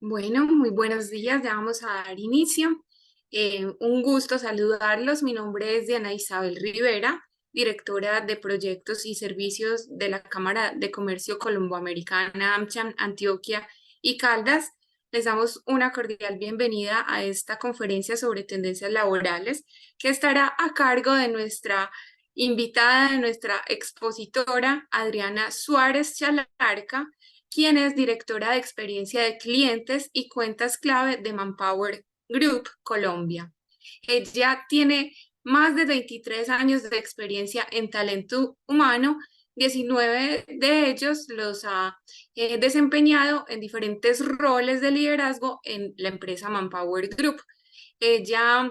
Bueno, muy buenos días, ya vamos a dar inicio. Un gusto saludarlos. Mi nombre es Diana Isabel Rivera, directora de Proyectos y Servicios de la Cámara de Comercio Colomboamericana AmCham Antioquia y Caldas. Les damos una cordial bienvenida a esta conferencia sobre tendencias laborales que estará a cargo de nuestra invitada, de nuestra expositora, Adriana Suárez Chalarca, quien es directora de experiencia de clientes y cuentas clave de Manpower Group Colombia. Ella tiene más de 23 años de experiencia en talento humano, 19 de ellos los ha desempeñado en diferentes roles de liderazgo en la empresa Manpower Group. Ella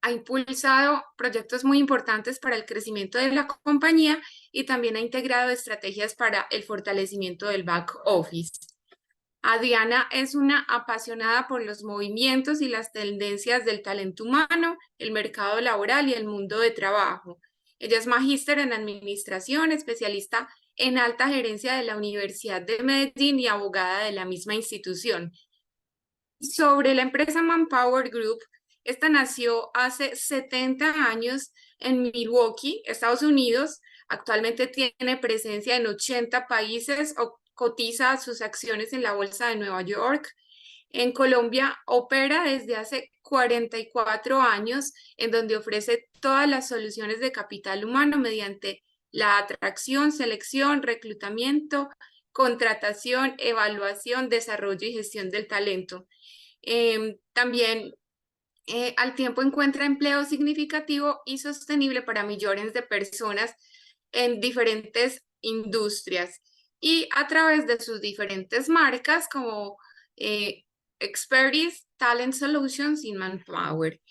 ha impulsado proyectos muy importantes para el crecimiento de la compañía y también ha integrado estrategias para el fortalecimiento del back office. Adriana es una apasionada por los movimientos y las tendencias del talento humano, el mercado laboral y el mundo de trabajo. Ella es magíster en administración, especialista en alta gerencia de la Universidad de Medellín y abogada de la misma institución. Sobre la empresa Manpower Group, esta nació hace 70 años en Milwaukee, Estados Unidos. Actualmente tiene presencia en 80 países o cotiza sus acciones en la Bolsa de Nueva York. En Colombia opera desde hace 44 años, en donde ofrece todas las soluciones de capital humano mediante la atracción, selección, reclutamiento, contratación, evaluación, desarrollo y gestión del talento. También al tiempo encuentra empleo significativo y sostenible para millones de personas en diferentes industrias y a través de sus diferentes marcas como Expertise, Talent Solutions y Manpower.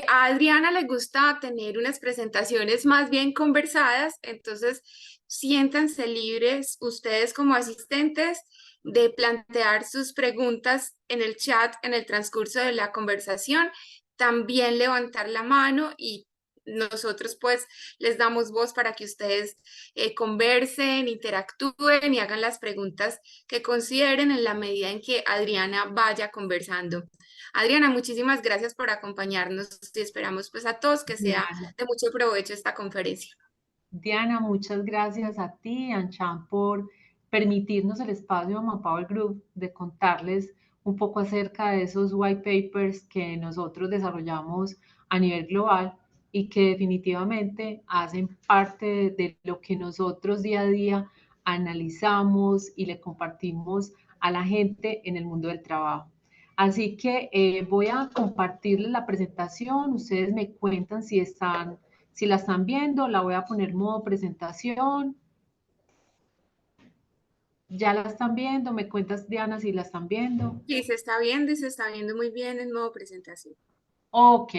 A Adriana le gusta tener unas presentaciones más bien conversadas, entonces siéntanse libres ustedes como asistentes de plantear sus preguntas en el chat en el transcurso de la conversación, también levantar la mano y nosotros pues les damos voz para que ustedes conversen, interactúen y hagan las preguntas que consideren en la medida en que Adriana vaya conversando. Adriana, muchísimas gracias por acompañarnos y esperamos pues a todos que sea Diana, de mucho provecho esta conferencia. Diana, muchas gracias a ti, Anchan, por permitirnos el espacio a Manpower Group de contarles un poco acerca de esos white papers que nosotros desarrollamos a nivel global y que definitivamente hacen parte de lo que nosotros día a día analizamos y le compartimos a la gente en el mundo del trabajo. Así que voy a compartirles la presentación. Ustedes me cuentan si la están viendo, la voy a poner modo presentación. Ya la están viendo, me cuentas, Diana, si la están viendo. Sí, se está viendo y se está viendo muy bien en modo presentación. Ok,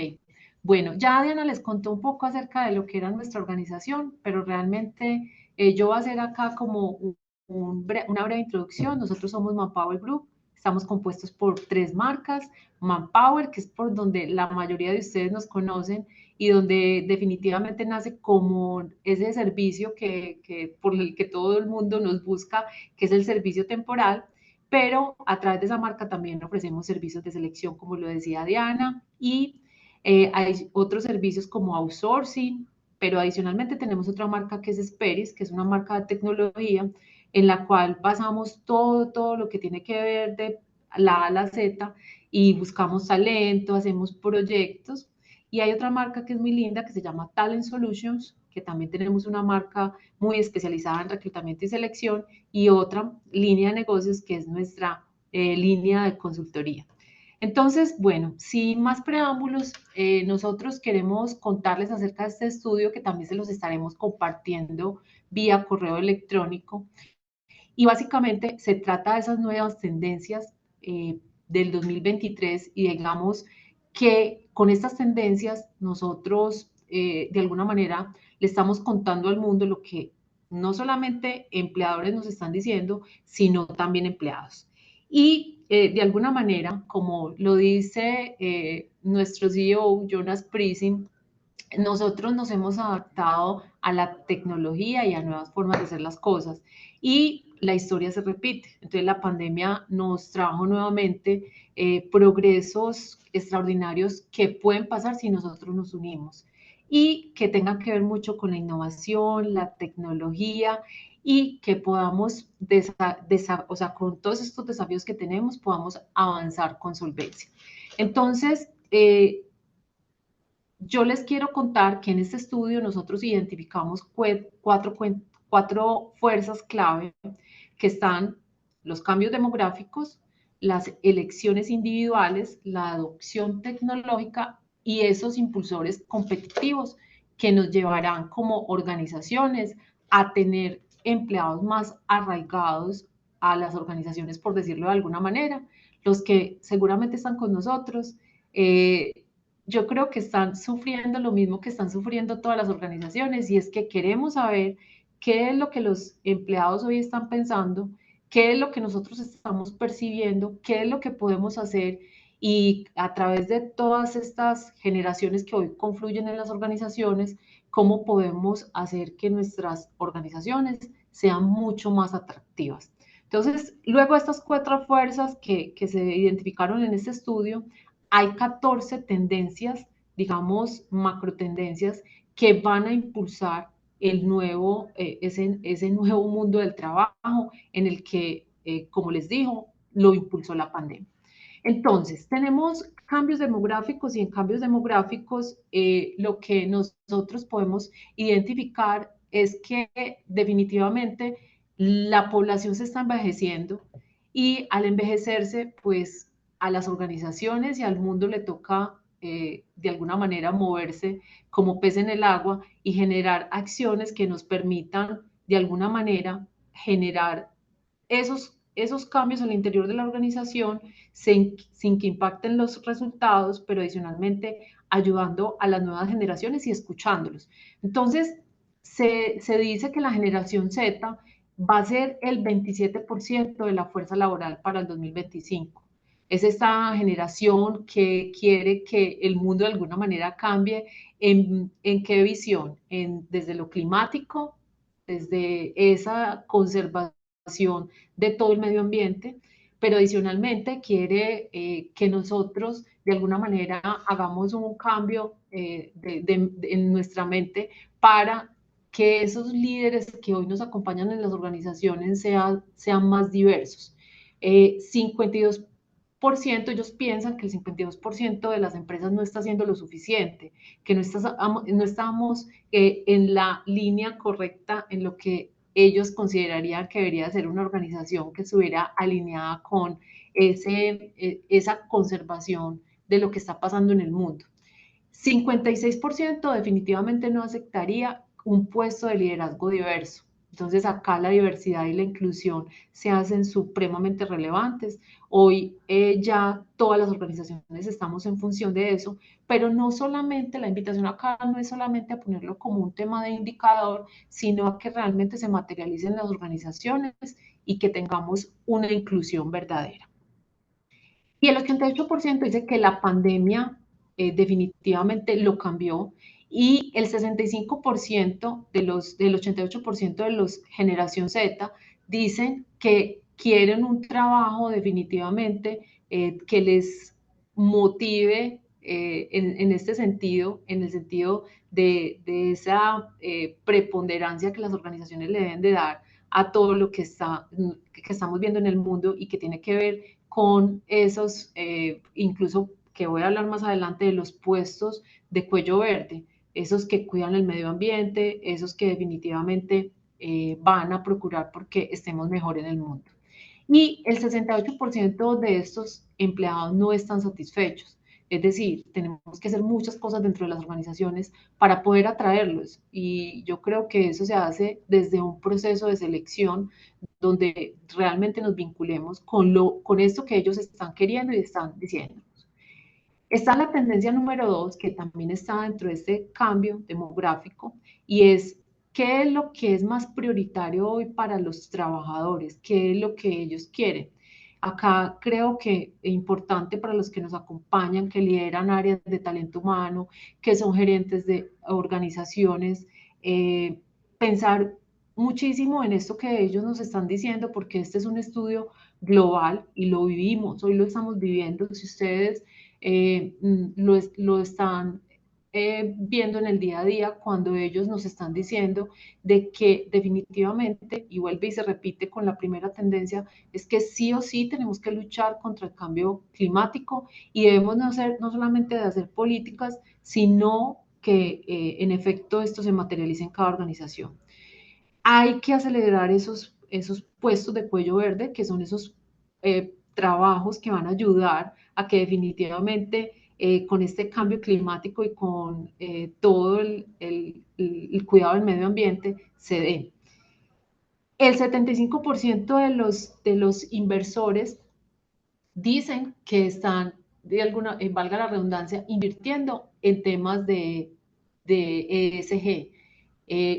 bueno, ya Diana les contó un poco acerca de lo que era nuestra organización, pero realmente yo voy a hacer acá como una breve introducción. Nosotros somos Manpower Group, estamos compuestos por tres marcas. Manpower, que es por donde la mayoría de ustedes nos conocen y donde definitivamente nace como ese servicio por el que todo el mundo nos busca, que es el servicio temporal, pero a través de esa marca también ofrecemos servicios de selección, como lo decía Diana, y hay otros servicios como outsourcing, pero adicionalmente tenemos otra marca que es Speris, que es una marca de tecnología en la cual basamos todo lo que tiene que ver de la A a la Z y buscamos talento, hacemos proyectos. Y hay otra marca que es muy linda que se llama Talent Solutions, que también tenemos una marca muy especializada en reclutamiento y selección, y otra línea de negocios que es nuestra línea de consultoría. Entonces, bueno, sin más preámbulos, nosotros queremos contarles acerca de este estudio que también se los estaremos compartiendo vía correo electrónico. Y básicamente se trata de esas nuevas tendencias del 2023 y digamos que con estas tendencias nosotros de alguna manera le estamos contando al mundo lo que no solamente empleadores nos están diciendo, sino también empleados. Y de alguna manera, como lo dice nuestro CEO Jonas Prising, nosotros nos hemos adaptado a la tecnología y a nuevas formas de hacer las cosas. Y la historia se repite. Entonces la pandemia nos trajo nuevamente progresos extraordinarios que pueden pasar si nosotros nos unimos y que tengan que ver mucho con la innovación, la tecnología y que podamos, o sea, con todos estos desafíos que tenemos, podamos avanzar con solvencia. Entonces, yo les quiero contar que en este estudio nosotros identificamos cuatro fuerzas clave que están los cambios demográficos, las elecciones individuales, la adopción tecnológica y esos impulsores competitivos que nos llevarán como organizaciones a tener empleados más arraigados a las organizaciones, por decirlo de alguna manera, los que seguramente están con nosotros. Yo creo que están sufriendo lo mismo que están sufriendo todas las organizaciones y es que queremos saber qué es lo que los empleados hoy están pensando, qué es lo que nosotros estamos percibiendo, qué es lo que podemos hacer y a través de todas estas generaciones que hoy confluyen en las organizaciones, cómo podemos hacer que nuestras organizaciones sean mucho más atractivas. Entonces, luego de estas cuatro fuerzas que se identificaron en este estudio, hay 14 tendencias, digamos, macro tendencias que van a impulsar ese nuevo mundo del trabajo en el que, como les digo, lo impulsó la pandemia. Entonces, tenemos cambios demográficos y en cambios demográficos lo que nosotros podemos identificar es que definitivamente la población se está envejeciendo y al envejecerse, pues a las organizaciones y al mundo le toca de alguna manera moverse como pez en el agua y generar acciones que nos permitan de alguna manera generar esos cambios al interior de la organización sin que impacten los resultados, pero adicionalmente ayudando a las nuevas generaciones y escuchándolos. Entonces, se dice que la generación Z va a ser el 27% de la fuerza laboral para el 2025. Es esta generación que quiere que el mundo de alguna manera cambie. ¿En qué visión? Desde lo climático, desde esa conservación de todo el medio ambiente, pero adicionalmente quiere que nosotros de alguna manera hagamos un cambio en nuestra mente para que esos líderes que hoy nos acompañan en las organizaciones sean más diversos. 52%, ellos piensan que el 52% de las empresas no está haciendo lo suficiente, que no estamos en la línea correcta en lo que ellos considerarían que debería ser una organización que estuviera alineada con esa conservación de lo que está pasando en el mundo. 56% definitivamente no aceptaría un puesto de liderazgo diverso. Entonces acá la diversidad y la inclusión se hacen supremamente relevantes. Hoy ya todas las organizaciones estamos en función de eso, pero no solamente la invitación acá no es solamente a ponerlo como un tema de indicador, sino a que realmente se materialicen las organizaciones y que tengamos una inclusión verdadera. Y el 88% dice que la pandemia definitivamente lo cambió y el 65% del 88% de los generación Z dicen que quieren un trabajo definitivamente que les motive en este sentido, en el sentido de esa preponderancia que las organizaciones le deben de dar a todo lo que estamos viendo en el mundo y que tiene que ver con esos, incluso que voy a hablar más adelante de los puestos de cuello verde, esos que cuidan el medio ambiente, esos que definitivamente van a procurar porque estemos mejor en el mundo. Y el 68% de estos empleados no están satisfechos. Es decir, tenemos que hacer muchas cosas dentro de las organizaciones para poder atraerlos. Y yo creo que eso se hace desde un proceso de selección donde realmente nos vinculemos con esto que ellos están queriendo y están diciendo. Está la tendencia número 2, que también está dentro de este cambio demográfico, y es qué es lo que es más prioritario hoy para los trabajadores, qué es lo que ellos quieren. Acá creo que es importante para los que nos acompañan, que lideran áreas de talento humano, que son gerentes de organizaciones, pensar muchísimo en esto que ellos nos están diciendo, porque este es un estudio global y lo vivimos, hoy lo estamos viviendo. Si ustedes lo están viendo en el día a día, cuando ellos nos están diciendo de que definitivamente, y vuelve y se repite con la primera tendencia, es que sí o sí tenemos que luchar contra el cambio climático y debemos no solamente de hacer políticas, sino que en efecto esto se materialice en cada organización. Hay que acelerar esos puestos de cuello verde, que son esos trabajos que van a ayudar a que definitivamente con este cambio climático y con todo el cuidado del medio ambiente se dé. El 75% de los inversores dicen que están, de alguna, valga la redundancia, invirtiendo en temas de ESG.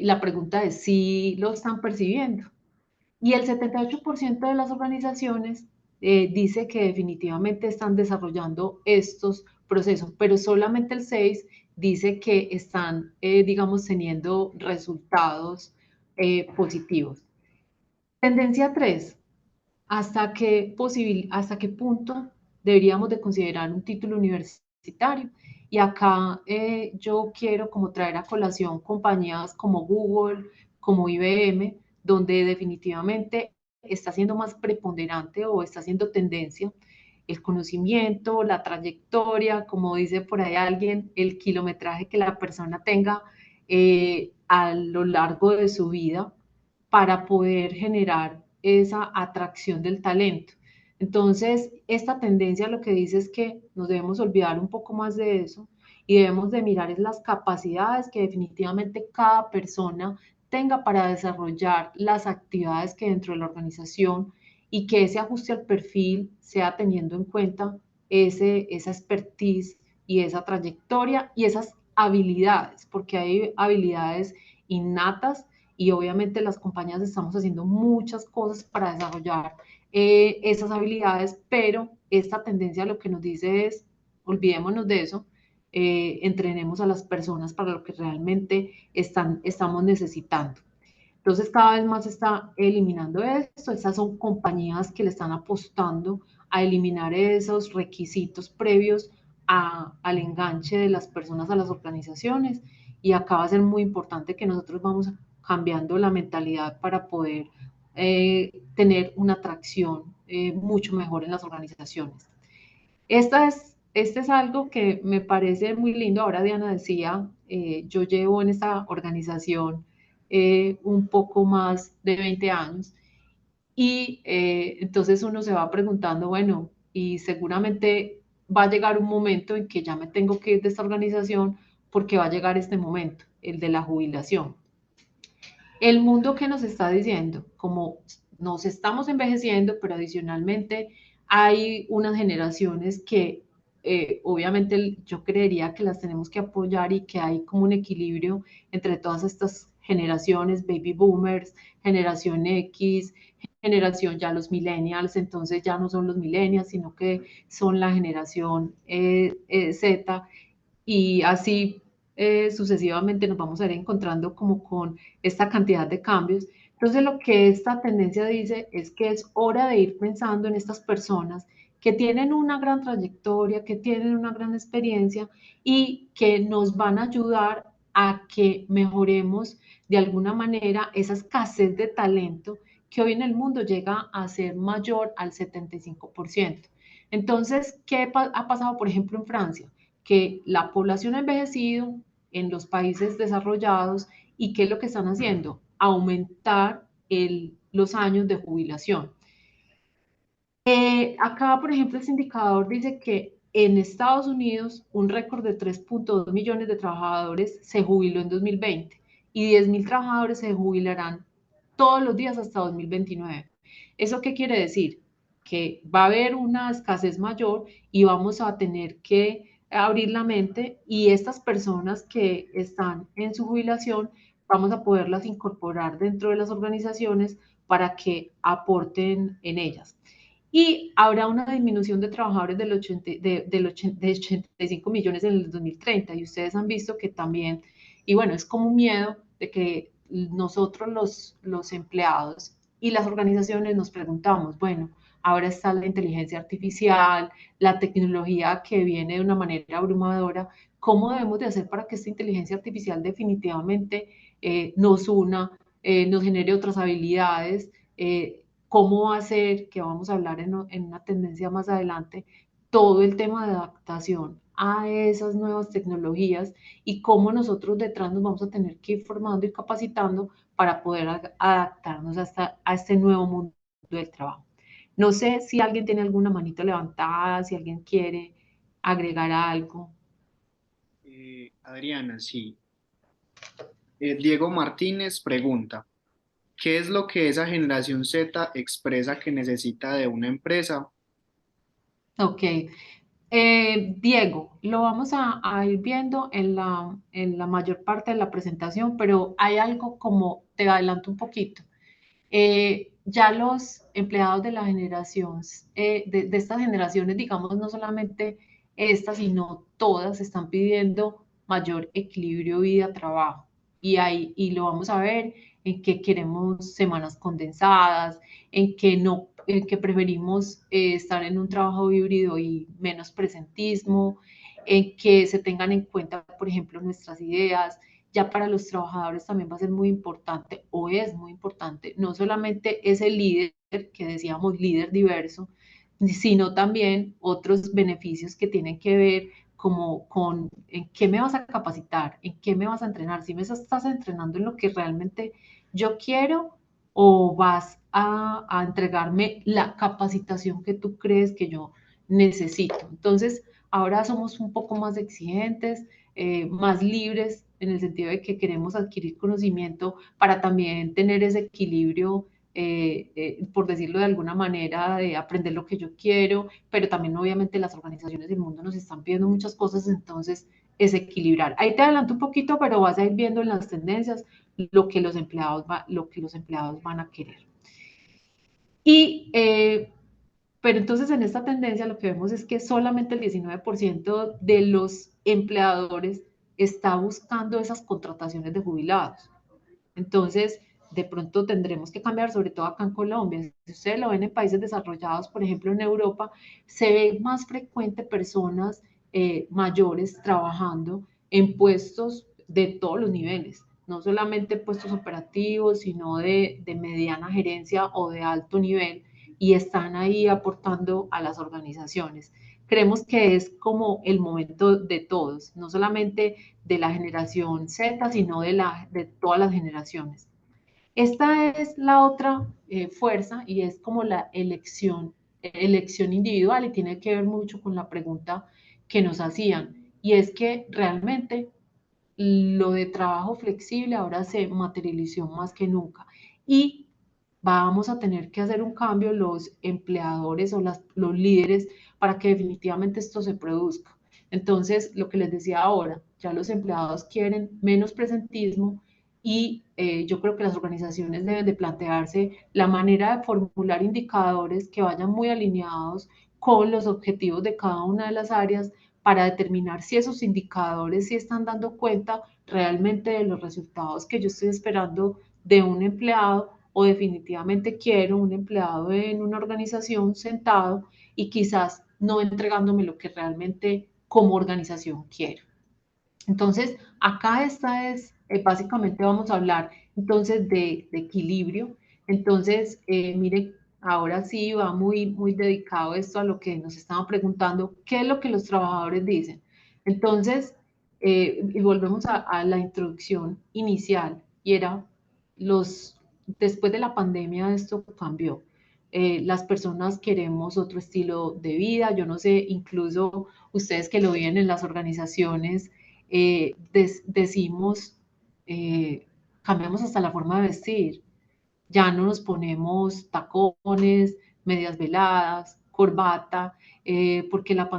La pregunta es si lo están percibiendo. Y el 78% de las organizaciones dice que definitivamente están desarrollando estos procesos, pero solamente el 6% dice que están, digamos, teniendo resultados positivos. Tendencia 3, hasta qué punto deberíamos de considerar un título universitario. Y acá yo quiero como traer a colación compañías como Google, como IBM, donde definitivamente está siendo más preponderante o está siendo tendencia el conocimiento, la trayectoria, como dice por ahí alguien, el kilometraje que la persona tenga a lo largo de su vida para poder generar esa atracción del talento. Entonces, esta tendencia lo que dice es que nos debemos olvidar un poco más de eso y debemos de mirar es las capacidades que definitivamente cada persona tenga para desarrollar las actividades que dentro de la organización y que ese ajuste al perfil sea teniendo en cuenta esa expertise y esa trayectoria y esas habilidades, porque hay habilidades innatas y obviamente las compañías estamos haciendo muchas cosas para desarrollar esas habilidades, pero esta tendencia lo que nos dice es, olvidémonos de eso, entrenemos a las personas para lo que realmente estamos necesitando. Entonces cada vez más se está eliminando esto, estas son compañías que le están apostando a eliminar esos requisitos previos al enganche de las personas a las organizaciones y acá va a ser muy importante que nosotros vamos cambiando la mentalidad para poder tener una atracción mucho mejor en las organizaciones. Este es algo que me parece muy lindo. Ahora Diana decía, yo llevo en esta organización un poco más de 20 años y entonces uno se va preguntando, bueno, y seguramente va a llegar un momento en que ya me tengo que ir de esta organización porque va a llegar este momento, el de la jubilación. El mundo que nos está diciendo, como nos estamos envejeciendo, pero adicionalmente hay unas generaciones que obviamente yo creería que las tenemos que apoyar y que hay como un equilibrio entre todas estas generaciones, baby boomers, generación X, generación ya los millennials, entonces ya no son los millennials, sino que son la generación Z y así sucesivamente nos vamos a ir encontrando como con esta cantidad de cambios. Entonces lo que esta tendencia dice es que es hora de ir pensando en estas personas que tienen una gran trayectoria, que tienen una gran experiencia y que nos van a ayudar a que mejoremos de alguna manera esa escasez de talento que hoy en el mundo llega a ser mayor al 75%. Entonces, ¿qué ha pasado, por ejemplo, en Francia? Que la población ha envejecido en los países desarrollados y qué es lo que están haciendo, aumentar los años de jubilación. Acá, por ejemplo, este indicador dice que en Estados Unidos un récord de 3.2 millones de trabajadores se jubiló en 2020 y 10.000 trabajadores se jubilarán todos los días hasta 2029. ¿Eso qué quiere decir? Que va a haber una escasez mayor y vamos a tener que abrir la mente y estas personas que están en su jubilación vamos a poderlas incorporar dentro de las organizaciones para que aporten en ellas y habrá una disminución de trabajadores de 85 millones en el 2030 y ustedes han visto que también, y bueno, es como un miedo de que nosotros los empleados y las organizaciones nos preguntamos, bueno, ahora está la inteligencia artificial, la tecnología que viene de una manera abrumadora, ¿cómo debemos de hacer para que esta inteligencia artificial definitivamente nos una, nos genere otras habilidades? ¿Cómo hacer, que vamos a hablar en una tendencia más adelante, todo el tema de adaptación a esas nuevas tecnologías y cómo nosotros detrás nos vamos a tener que ir formando y capacitando para poder adaptarnos a este nuevo mundo del trabajo? No sé si alguien tiene alguna manito levantada, si alguien quiere agregar algo. Adriana, sí. Diego Martínez pregunta, ¿qué es lo que esa generación Z expresa que necesita de una empresa? Ok. Diego, lo vamos a ir viendo en la mayor parte de la presentación, pero hay algo como, te adelanto un poquito. Ya los empleados de la generación, de estas generaciones, digamos, no solamente estas, sino todas, están pidiendo mayor equilibrio vida-trabajo. Y lo vamos a ver en que queremos semanas condensadas, en que no, en que preferimos estar en un trabajo híbrido y menos presentismo, en que se tengan en cuenta, por ejemplo, nuestras ideas. Ya para los trabajadores también va a ser muy importante o es muy importante, no solamente ese líder que decíamos líder diverso, sino también otros beneficios que tienen que ver como con en qué me vas a capacitar, en qué me vas a entrenar, si me estás entrenando en lo que realmente yo quiero o vas a entregarme la capacitación que tú crees que yo necesito. Entonces, ahora somos un poco más exigentes, más libres en el sentido de que queremos adquirir conocimiento para también tener ese equilibrio, por decirlo de alguna manera, de aprender lo que yo quiero, pero también obviamente las organizaciones del mundo nos están pidiendo muchas cosas, entonces es equilibrar. Ahí te adelanto un poquito, pero vas a ir viendo en las tendencias lo que los empleados van a querer. Y pero entonces en esta tendencia lo que vemos es que solamente el 19% de los empleadores está buscando esas contrataciones de jubilados. Entonces, de pronto tendremos que cambiar, sobre todo acá en Colombia. Si ustedes lo ven en países desarrollados, por ejemplo en Europa, se ve más frecuente personas mayores trabajando en puestos de todos los niveles, no solamente puestos operativos, sino de mediana gerencia o de alto nivel, y están ahí aportando a las organizaciones. Creemos que es como el momento de todos, no solamente de la generación Z, sino de todas las generaciones. Esta es la otra fuerza y es como la elección individual y tiene que ver mucho con la pregunta que nos hacían. Y es que realmente lo de trabajo flexible ahora se materializó más que nunca. Y vamos a tener que hacer un cambio los empleadores o los líderes para que definitivamente esto se produzca. Entonces, lo que les decía ahora, ya los empleados quieren menos presentismo y yo creo que las organizaciones deben de plantearse la manera de formular indicadores que vayan muy alineados con los objetivos de cada una de las áreas para determinar si esos indicadores sí están dando cuenta realmente de los resultados que yo estoy esperando de un empleado o definitivamente quiero un empleado en una organización sentado y quizás no entregándome lo que realmente como organización quiero. Entonces, acá esta es, básicamente vamos a hablar entonces de equilibrio. Entonces, mire, ahora sí va muy dedicado esto a lo que nos estaban preguntando, ¿qué es lo que los trabajadores dicen? Entonces, y volvemos a la introducción inicial, y era después de la pandemia esto cambió. Las personas queremos otro estilo de vida, yo no sé, incluso ustedes que lo viven en las organizaciones, decimos, cambiamos hasta la forma de vestir, ya no nos ponemos tacones, medias veladas, corbata, porque la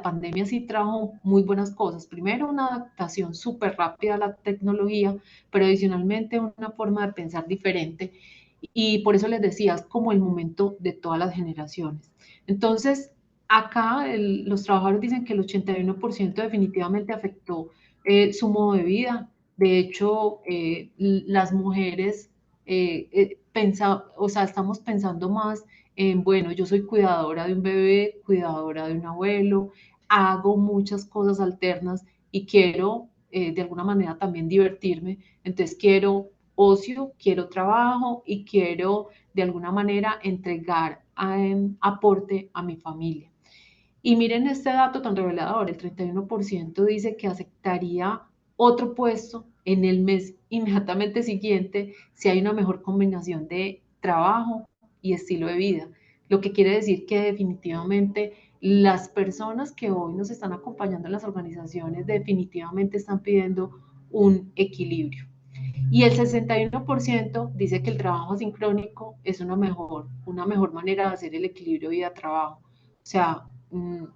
pandemia sí trajo muy buenas cosas. Primero, una adaptación súper rápida a la tecnología, pero adicionalmente una forma de pensar diferente. Y por eso les decía, es como el momento de todas las generaciones. Entonces, acá los trabajadores dicen que el 81% definitivamente afectó su modo de vida, De hecho, las mujeres o sea, estamos pensando más en, bueno, yo soy cuidadora de un bebé, cuidadora de un abuelo, hago muchas cosas alternas y quiero de alguna manera también divertirme. Entonces quiero ocio, quiero trabajo y quiero de alguna manera entregar aporte a mi familia. Y miren este dato tan revelador, el 31% dice que aceptaría otro puesto en el mes inmediatamente siguiente si hay una mejor combinación de trabajo y estilo de vida. Lo que quiere decir que definitivamente las personas que hoy nos están acompañando en las organizaciones definitivamente están pidiendo un equilibrio. Y el 61% dice que el trabajo sincrónico es una mejor manera de hacer el equilibrio vida-trabajo. O sea,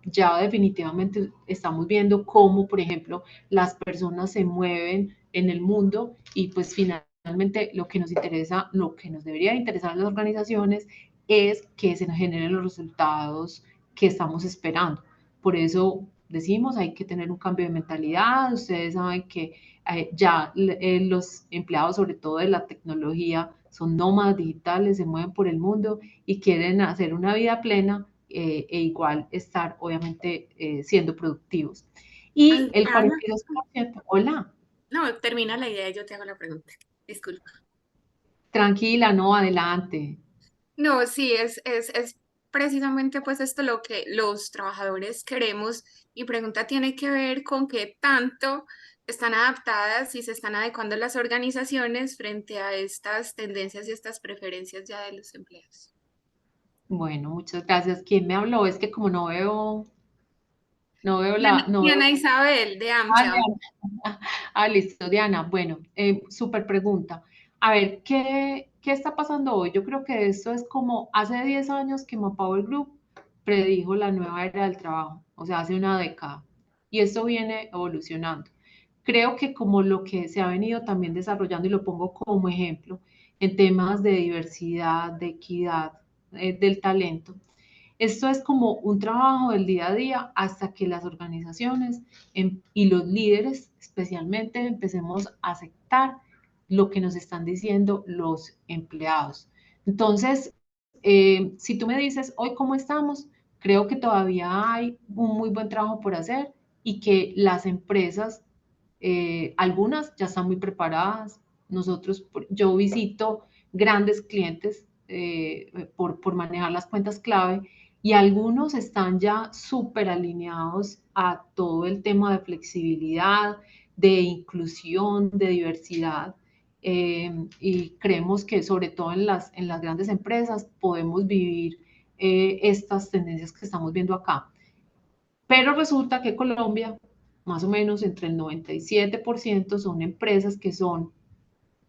ya definitivamente estamos viendo cómo, por ejemplo, las personas se mueven en el mundo y pues finalmente lo que nos interesa, lo que nos debería interesar a las organizaciones es que se nos generen los resultados que estamos esperando. Por eso decimos, hay que tener un cambio de mentalidad. Ustedes saben que ya los empleados, sobre todo de la tecnología, son nómadas digitales, se mueven por el mundo y quieren hacer una vida plena e igual estar, obviamente, siendo productivos. Y el Ana, 42%, hola, no, termina la idea y yo te hago la pregunta. Disculpa. tranquila, no, adelante. No, sí, es precisamente pues esto lo que los trabajadores queremos. Mi pregunta tiene que ver con qué tanto están adaptadas y se están adecuando las organizaciones frente a estas tendencias y estas preferencias ya de los empleados. Bueno, muchas gracias. ¿Quién me habló? Es que como Diana, no veo. Diana Isabel de Ah, AmCham. Diana. Ah, listo, Diana. Bueno, súper pregunta. A ver, ¿qué está pasando hoy? Yo creo que esto es como hace 10 años que Manpower Group predijo la nueva era del trabajo, o sea, hace una década. Y esto viene evolucionando. Creo que como lo que se ha venido también desarrollando, y lo pongo como ejemplo, en temas de diversidad, de equidad, del talento, esto es como un trabajo del día a día hasta que las organizaciones y los líderes especialmente empecemos a aceptar lo que nos están diciendo los empleados. Entonces, si tú me dices hoy cómo estamos, creo que todavía hay un muy buen trabajo por hacer y que las empresas, algunas ya están muy preparadas. Yo visito grandes clientes por manejar las cuentas clave y algunos están ya súper alineados a todo el tema de flexibilidad, de inclusión, de diversidad. Y creemos que sobre todo en las grandes empresas podemos vivir estas tendencias que estamos viendo acá. Pero resulta que Colombia, más o menos entre el 97% son empresas que son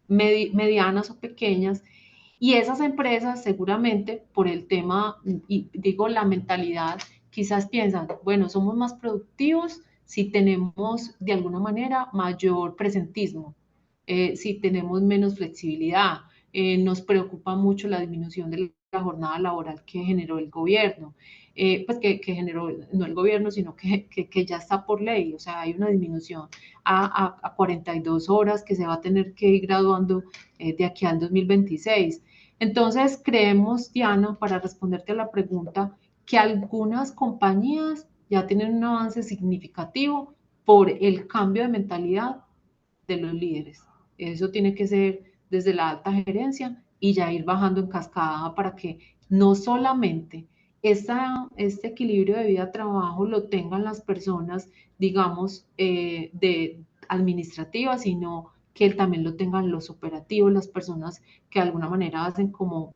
medianas o pequeñas y esas empresas seguramente por el tema, y digo la mentalidad, quizás piensan, bueno, somos más productivos si tenemos de alguna manera mayor presentismo, si tenemos menos flexibilidad, nos preocupa mucho la disminución de la jornada laboral que generó el gobierno, pues que generó no el gobierno, sino que ya está por ley, o sea, hay una disminución a 42 horas que se va a tener que ir graduando de aquí al 2026. Entonces, creemos, Diana, para responderte a la pregunta, que algunas compañías ya tienen un avance significativo por el cambio de mentalidad de los líderes. Eso tiene que ser desde la alta gerencia y ya ir bajando en cascada para que no solamente este equilibrio de vida-trabajo lo tengan las personas, digamos, de administrativas, sino que también lo tengan los operativos, las personas que de alguna manera hacen como,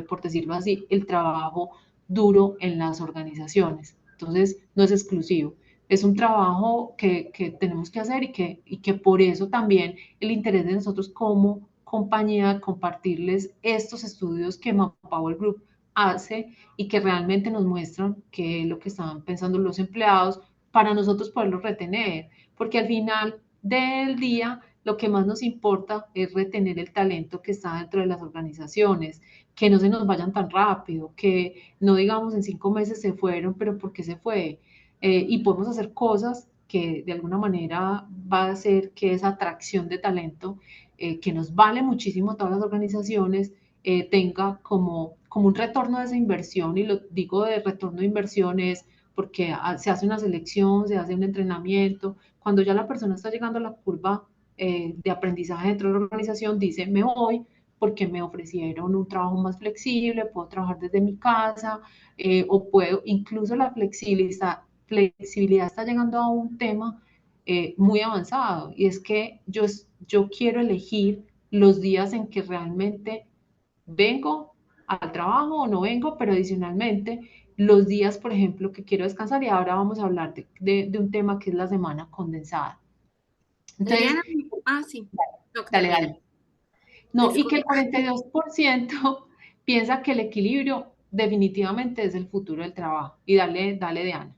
por decirlo así, el trabajo duro en las organizaciones. Entonces, no es exclusivo. Es un trabajo que tenemos que hacer y que por eso también el interés de nosotros como compañía compartirles estos estudios que Manpower Group hace y que realmente nos muestran qué es lo que están pensando los empleados para nosotros poderlos retener, porque al final del día lo que más nos importa es retener el talento que está dentro de las organizaciones, que no se nos vayan tan rápido, que no digamos en 5 meses se fueron, pero ¿por qué se fue? Y podemos hacer cosas que de alguna manera va a hacer que esa atracción de talento, que nos vale muchísimo a todas las organizaciones, tenga como un retorno de esa inversión. Y lo digo de retorno de inversión es porque se hace una selección, se hace un entrenamiento. Cuando ya la persona está llegando a la curva de aprendizaje dentro de la organización, dice, me voy porque me ofrecieron un trabajo más flexible, puedo trabajar desde mi casa, o puedo, incluso la flexibilidad está llegando a un tema muy avanzado, y es que yo quiero elegir los días en que realmente vengo al trabajo o no vengo, pero adicionalmente los días, por ejemplo, que quiero descansar, y ahora vamos a hablar de un tema que es la semana condensada. Entonces, Adriana, sí, no, dale, termina. dale. No, y que el Disculpa. 42% piensa que el equilibrio definitivamente es el futuro del trabajo. Y dale, dale, Diana.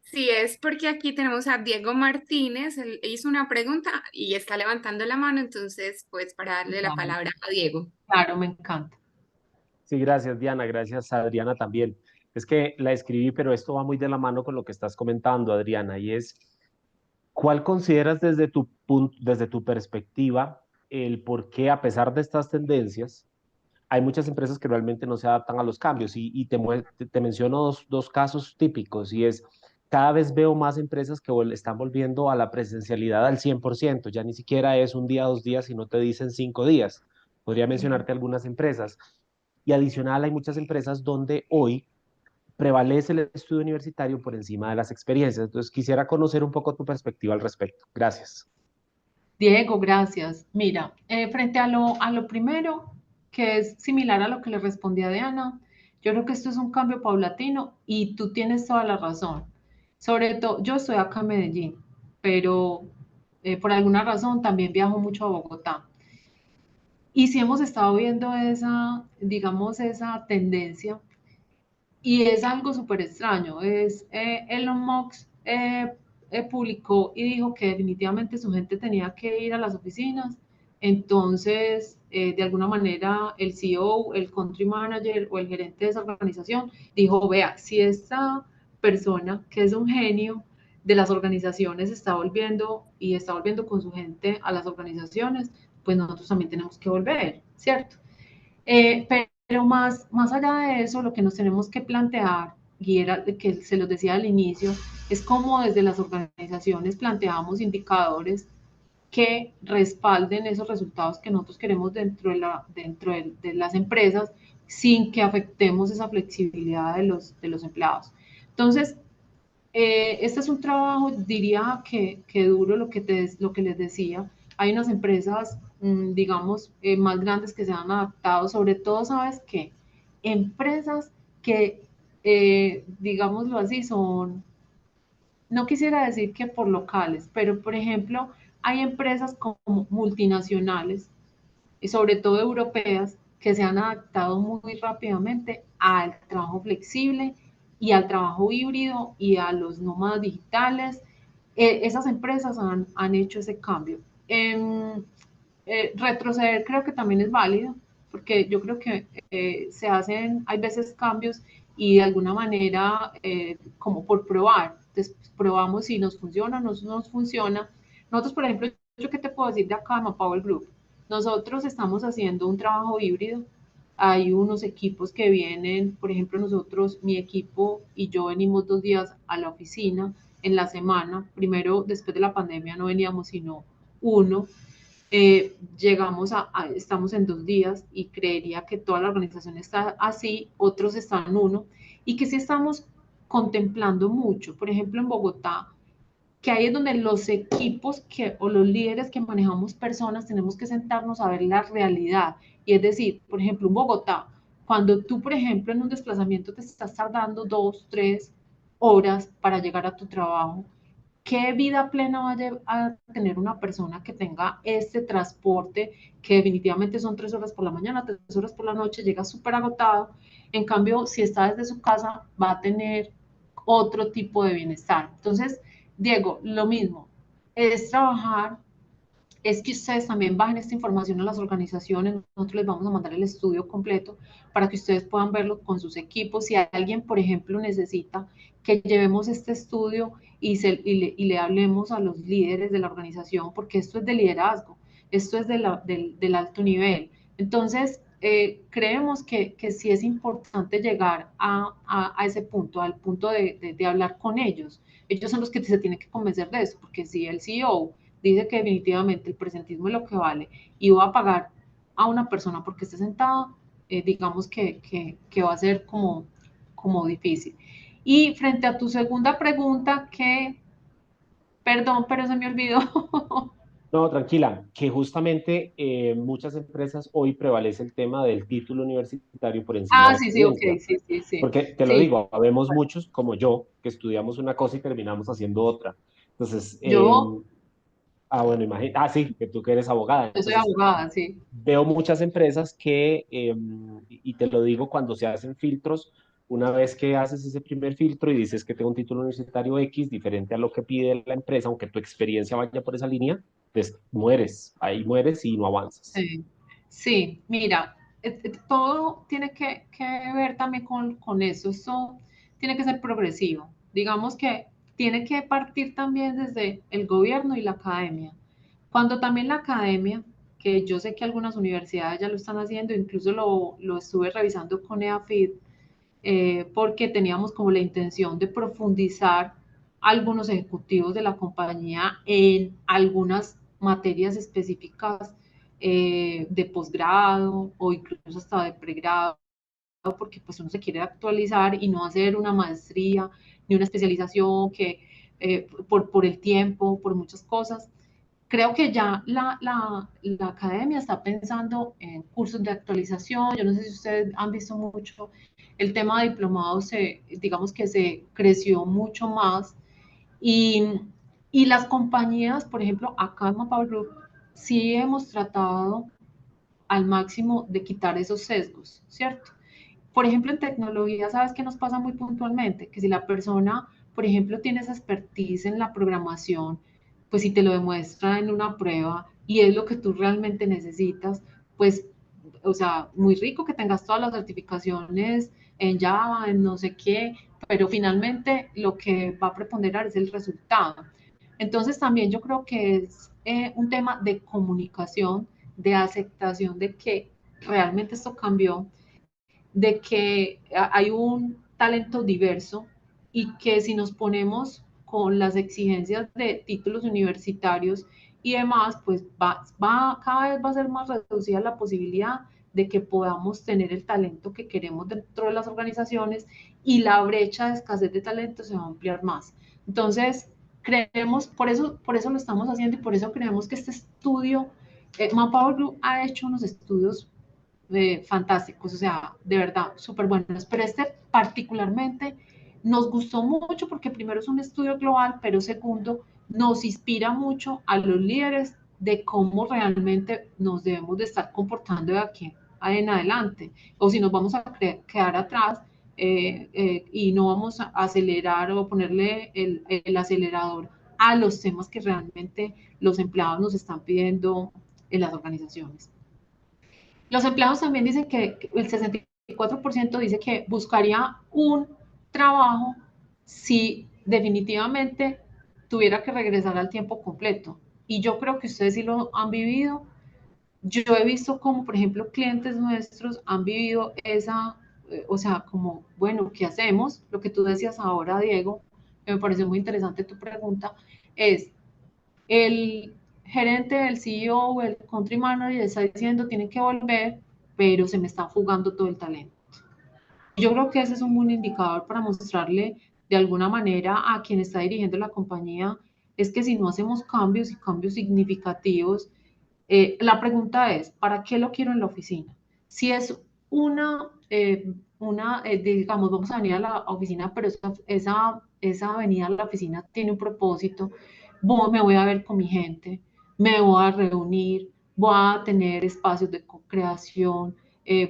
Sí, es porque aquí tenemos a Diego Martínez, él hizo una pregunta y está levantando la mano, entonces, pues para darle la Dale. palabra a Diego. Claro, me encanta. Sí, gracias Diana, gracias Adriana también. Es que la escribí, pero esto va muy de la mano con lo que estás comentando, Adriana, y es, ¿cuál consideras desde tu punto, desde tu perspectiva, el por qué, a pesar de estas tendencias, hay muchas empresas que realmente no se adaptan a los cambios? Y te menciono dos casos típicos, y es, cada vez veo más empresas que están volviendo a la presencialidad al 100%, ya ni siquiera es un día, 2 días, sino te dicen 5 días. Podría mencionarte algunas empresas. Y adicional, hay muchas empresas donde hoy prevalece el estudio universitario por encima de las experiencias. Entonces, quisiera conocer un poco tu perspectiva al respecto. Gracias. Diego, gracias. Mira, frente a lo primero, que es similar a lo que le respondí a Diana, yo creo que esto es un cambio paulatino y tú tienes toda la razón. Sobre todo, yo estoy acá en Medellín, pero por alguna razón también viajo mucho a Bogotá. Y sí hemos estado viendo esa, digamos, esa tendencia, y es algo súper extraño. Elon Musk publicó y dijo que definitivamente su gente tenía que ir a las oficinas. Entonces, de alguna manera, el CEO, el country manager o el gerente de esa organización dijo, vea, si esta persona, que es un genio de las organizaciones, está volviendo y está volviendo con su gente a las organizaciones, pues nosotros también tenemos que volver, ¿cierto? Pero más allá de eso, lo que nos tenemos que plantear, y era que se los decía al inicio, es cómo desde las organizaciones planteamos indicadores que respalden esos resultados que nosotros queremos dentro de las empresas, sin que afectemos esa flexibilidad de los empleados. Entonces, este es un trabajo, diría que duro, lo que les decía. Hay unas empresas, digamos, más grandes que se han adaptado, sobre todo, ¿sabes qué? Empresas que, digámoslo así, son, no quisiera decir que por locales, pero por ejemplo, hay empresas como multinacionales, y sobre todo europeas, que se han adaptado muy rápidamente al trabajo flexible y al trabajo híbrido y a los nómadas digitales. Esas empresas han hecho ese cambio. Retroceder creo que también es válido, porque yo creo que se hacen, hay veces cambios y de alguna manera como por probar. Entonces probamos si nos funciona, no nos funciona. Nosotros, por ejemplo, yo qué te puedo decir de acá de Manpower Group. Nosotros estamos haciendo un trabajo híbrido. Hay unos equipos que vienen, por ejemplo, nosotros, mi equipo y yo venimos 2 días a la oficina en la semana. Primero, después de la pandemia no veníamos sino uno. Estamos en 2 días y creería que toda la organización está así, otros están en uno, y que sí estamos contemplando mucho. Por ejemplo, en Bogotá, que ahí es donde los equipos o los líderes que manejamos personas tenemos que sentarnos a ver la realidad. Y es decir, por ejemplo, en Bogotá, cuando tú, por ejemplo, en un desplazamiento te estás tardando 2, 3 horas para llegar a tu trabajo, ¿qué vida plena va a tener una persona que tenga este transporte, que definitivamente son 3 horas por la mañana, 3 horas por la noche, llega súper agotado? En cambio, si está desde su casa, va a tener otro tipo de bienestar. Entonces, Diego, lo mismo, es trabajar es que ustedes también bajen esta información a las organizaciones. Nosotros les vamos a mandar el estudio completo para que ustedes puedan verlo con sus equipos. Si alguien, por ejemplo, necesita que llevemos este estudio y le hablemos a los líderes de la organización, porque esto es de liderazgo, esto es del alto nivel. Entonces, creemos que sí es importante llegar a ese punto, al punto de hablar con ellos. Ellos son los que se tienen que convencer de eso, porque si el CEO dice que definitivamente el presentismo es lo que vale y va a pagar a una persona porque esté sentada, digamos que va a ser como difícil. Y frente a tu segunda pregunta, perdón, pero se me olvidó. No, tranquila, que justamente muchas empresas hoy prevalece el tema del título universitario por encima de Ah, la sí, sí, ok, experiencia. sí, sí, sí. Porque te lo Sí, digo, habemos muchos como yo que estudiamos una cosa y terminamos haciendo otra. Entonces, yo, bueno, imagina, sí, que tú que eres abogada. yo soy Entonces, abogada, sí. veo muchas empresas que, y te lo digo cuando se hacen filtros, una vez que haces ese primer filtro y dices que tengo un título universitario X diferente a lo que pide la empresa, aunque tu experiencia vaya por esa línea, pues mueres, ahí mueres y no avanzas. Sí, sí, mira, todo tiene que ver también con eso. Esto tiene que ser progresivo. Digamos que tiene que partir también desde el gobierno y la academia. Cuando también la academia, que yo sé que algunas universidades ya lo están haciendo, incluso lo estuve revisando con EAFID, porque teníamos como la intención de profundizar algunos ejecutivos de la compañía en algunas materias específicas de posgrado o incluso hasta de pregrado, porque pues uno se quiere actualizar y no hacer una maestría ni una especialización que por el tiempo, por muchas cosas. Creo que ya la academia está pensando en cursos de actualización. Yo no sé si ustedes han visto mucho el tema de diplomados, digamos que se creció mucho más y, y las compañías, por ejemplo, acá en Manpower Group, sí hemos tratado al máximo de quitar esos sesgos, ¿cierto? Por ejemplo, en tecnología, ¿sabes qué nos pasa muy puntualmente? Que si la persona, por ejemplo, tiene esa expertise en la programación, pues si te lo demuestra en una prueba y es lo que tú realmente necesitas, pues, o sea, muy rico que tengas todas las certificaciones en Java, en no sé qué, pero finalmente lo que va a preponderar es el resultado. Entonces también yo creo que es un tema de comunicación, de aceptación de que realmente esto cambió, de que hay un talento diverso y que si nos ponemos con las exigencias de títulos universitarios y demás, pues cada vez va a ser más reducida la posibilidad de que podamos tener el talento que queremos dentro de las organizaciones y la brecha de escasez de talento se va a ampliar más. Entonces, creemos, por eso lo estamos haciendo y por eso creemos que este estudio, Manpower Group ha hecho unos estudios fantásticos, o sea, de verdad, súper buenos. Pero este particularmente nos gustó mucho porque primero es un estudio global, pero segundo, nos inspira mucho a los líderes de cómo realmente nos debemos de estar comportando de aquí en adelante, o si nos vamos a quedar atrás y no vamos a acelerar o ponerle el acelerador a los temas que realmente los empleados nos están pidiendo en las organizaciones. Los empleados también dicen que el 64% dice que buscaría un trabajo si definitivamente tuviera que regresar al tiempo completo. Y yo creo que ustedes sí lo han vivido. Yo he visto como, por ejemplo, clientes nuestros han vivido esa, o sea, como, bueno, ¿qué hacemos? Lo que tú decías ahora, Diego, que me pareció muy interesante tu pregunta, es, el gerente, el CEO, el country manager está diciendo tienen que volver, pero se me está fugando todo el talento. Yo creo que ese es un buen indicador para mostrarle de alguna manera a quien está dirigiendo la compañía, es que si no hacemos cambios y cambios significativos, la pregunta es, ¿para qué lo quiero en la oficina? Si es digamos, vamos a venir a la oficina, pero esa venida a la oficina tiene un propósito, me voy a ver con mi gente, me voy a reunir, voy a tener espacios de co-creación,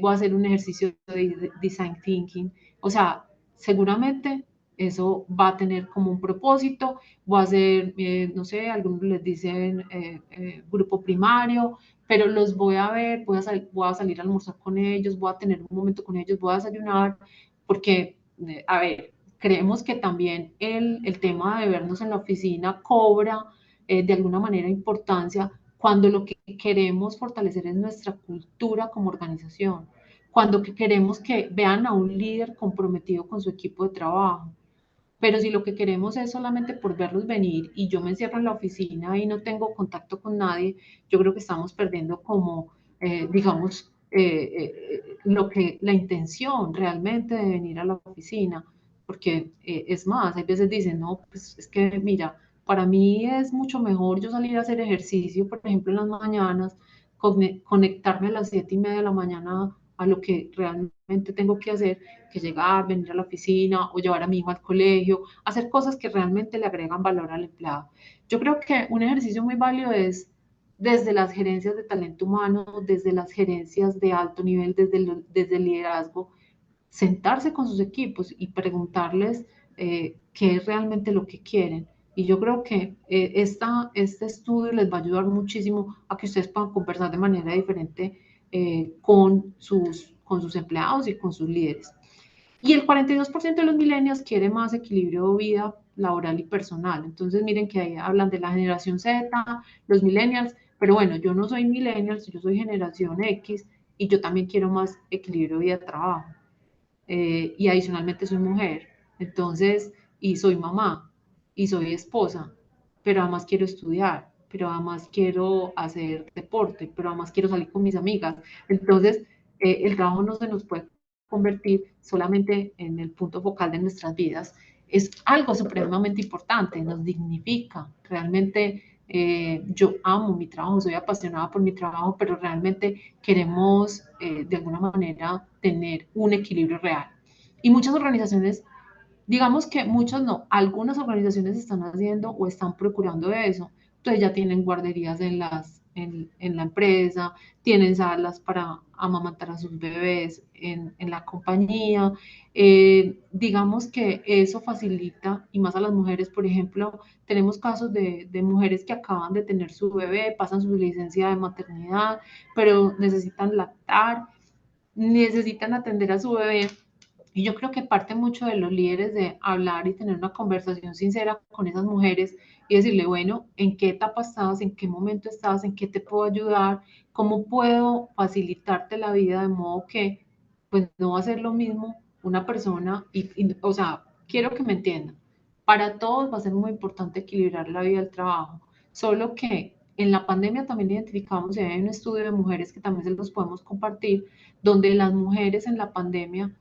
voy a hacer un ejercicio de design thinking. O sea, seguramente eso va a tener como un propósito, voy a hacer, no sé, algunos les dicen grupo primario, pero los voy a ver, voy a salir a almorzar con ellos, voy a tener un momento con ellos, voy a desayunar, porque, a ver, creemos que también el tema de vernos en la oficina cobra de alguna manera importancia cuando lo que queremos fortalecer es nuestra cultura como organización, cuando queremos que vean a un líder comprometido con su equipo de trabajo. Pero si lo que queremos es solamente por verlos venir y yo me encierro en la oficina y no tengo contacto con nadie, yo creo que estamos perdiendo como, digamos, la intención realmente de venir a la oficina. Porque es más, hay veces dicen, no, pues es que mira, para mí es mucho mejor yo salir a hacer ejercicio, por ejemplo, en las mañanas, conectarme a las 7:30 de la mañana a lo que realmente tengo que hacer, que llegar, venir a la oficina o llevar a mi hijo al colegio, hacer cosas que realmente le agregan valor al empleado. Yo creo que un ejercicio muy válido es desde las gerencias de talento humano, desde las gerencias de alto nivel, desde el liderazgo, sentarse con sus equipos y preguntarles qué es realmente lo que quieren. Y yo creo que este estudio les va a ayudar muchísimo a que ustedes puedan conversar de manera diferente con sus empleados y con sus líderes. Y el 42% de los millennials quiere más equilibrio de vida laboral y personal. Entonces, miren que ahí hablan de la generación Z, los millennials, pero bueno, yo no soy millennials, yo soy generación X y yo también quiero más equilibrio de vida-trabajo. Y adicionalmente soy mujer, entonces, y soy mamá, y soy esposa, pero además quiero estudiar, pero además quiero hacer deporte, pero además quiero salir con mis amigas. Entonces, el trabajo no se nos puede convertir solamente en el punto focal de nuestras vidas, es algo supremamente importante, nos dignifica, realmente yo amo mi trabajo, soy apasionada por mi trabajo, pero realmente queremos de alguna manera tener un equilibrio real. Y muchas organizaciones, digamos que muchas no, algunas organizaciones están haciendo o están procurando eso. Entonces ya tienen guarderías en la empresa, tienen salas para amamantar a sus bebés en la compañía. Digamos que eso facilita, y más a las mujeres, por ejemplo, tenemos casos de mujeres que acaban de tener su bebé, pasan su licencia de maternidad, pero necesitan lactar, necesitan atender a su bebé. Y yo creo que parte mucho de los líderes de hablar y tener una conversación sincera con esas mujeres y decirle, bueno, ¿en qué etapa estás? ¿En qué momento estás? ¿En qué te puedo ayudar? ¿Cómo puedo facilitarte la vida de modo que pues no va a ser lo mismo una persona? O sea, quiero que me entiendan. Para todos va a ser muy importante equilibrar la vida y el trabajo. Solo que en la pandemia también identificamos, y hay un estudio de mujeres que también se los podemos compartir, donde las mujeres en la pandemia,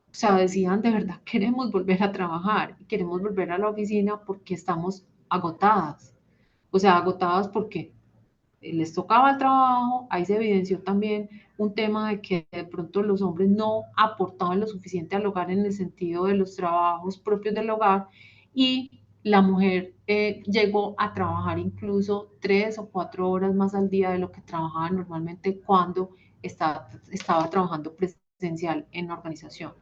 o sea, decían, de verdad, queremos volver a trabajar, queremos volver a la oficina porque estamos agotadas. O sea, agotadas porque les tocaba el trabajo, ahí se evidenció también un tema de que de pronto los hombres no aportaban lo suficiente al hogar en el sentido de los trabajos propios del hogar y la mujer llegó a trabajar incluso 3 o 4 horas más al día de lo que trabajaba normalmente cuando estaba trabajando presencial en la organización.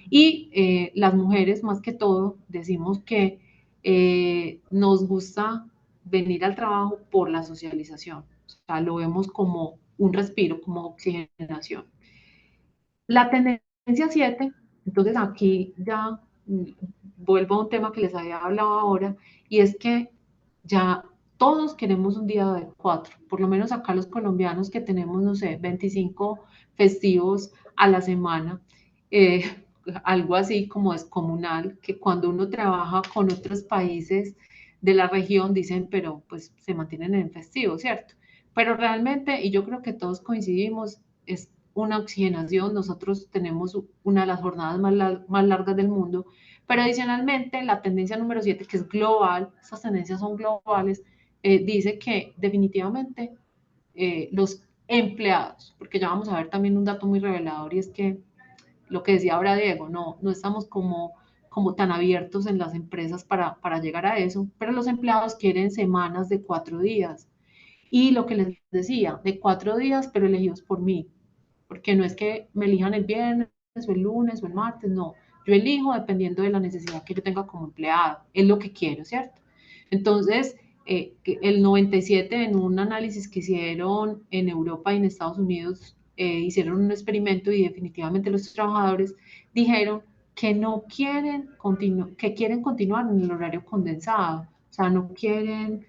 Y las mujeres, más que todo, decimos que nos gusta venir al trabajo por la socialización. O sea, lo vemos como un respiro, como oxigenación. La tendencia 7, entonces aquí ya vuelvo a un tema que les había hablado ahora, y es que ya todos queremos un día de 4, por lo menos acá los colombianos que tenemos, no sé, 25 festivos a la semana, eh, algo así como descomunal, que cuando uno trabaja con otros países de la región dicen, pero pues se mantienen en festivo, ¿cierto? Pero realmente, y yo creo que todos coincidimos, es una oxigenación, nosotros tenemos una de las jornadas más largas del mundo, pero adicionalmente la tendencia número 7, que es global, estas tendencias son globales, dice que definitivamente los empleados, porque ya vamos a ver también un dato muy revelador y es que lo que decía ahora Diego, no estamos como tan abiertos en las empresas para llegar a eso, pero los empleados quieren semanas de 4 días. Y lo que les decía, de 4 días, pero elegidos por mí, porque no es que me elijan el viernes o el lunes o el martes, no, Yo elijo dependiendo de la necesidad que yo tenga como empleado, es lo que quiero, ¿cierto? Entonces, el 97 en un análisis que hicieron en Europa y en Estados Unidos, hicieron un experimento y definitivamente los trabajadores dijeron que no quieren, que quieren continuar en el horario condensado, o sea, no quieren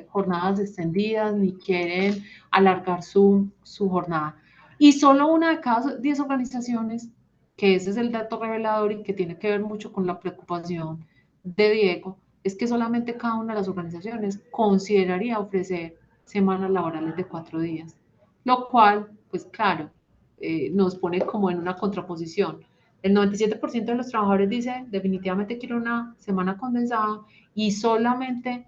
jornadas extendidas ni quieren alargar su jornada. Y solo una de cada 10 organizaciones, que ese es el dato revelador y que tiene que ver mucho con la preocupación de Diego, es que solamente cada una de las organizaciones consideraría ofrecer semanas laborales de 4 días, lo cual, pues claro, nos pone como en una contraposición. El 97% de los trabajadores dice definitivamente quiero una semana condensada y solamente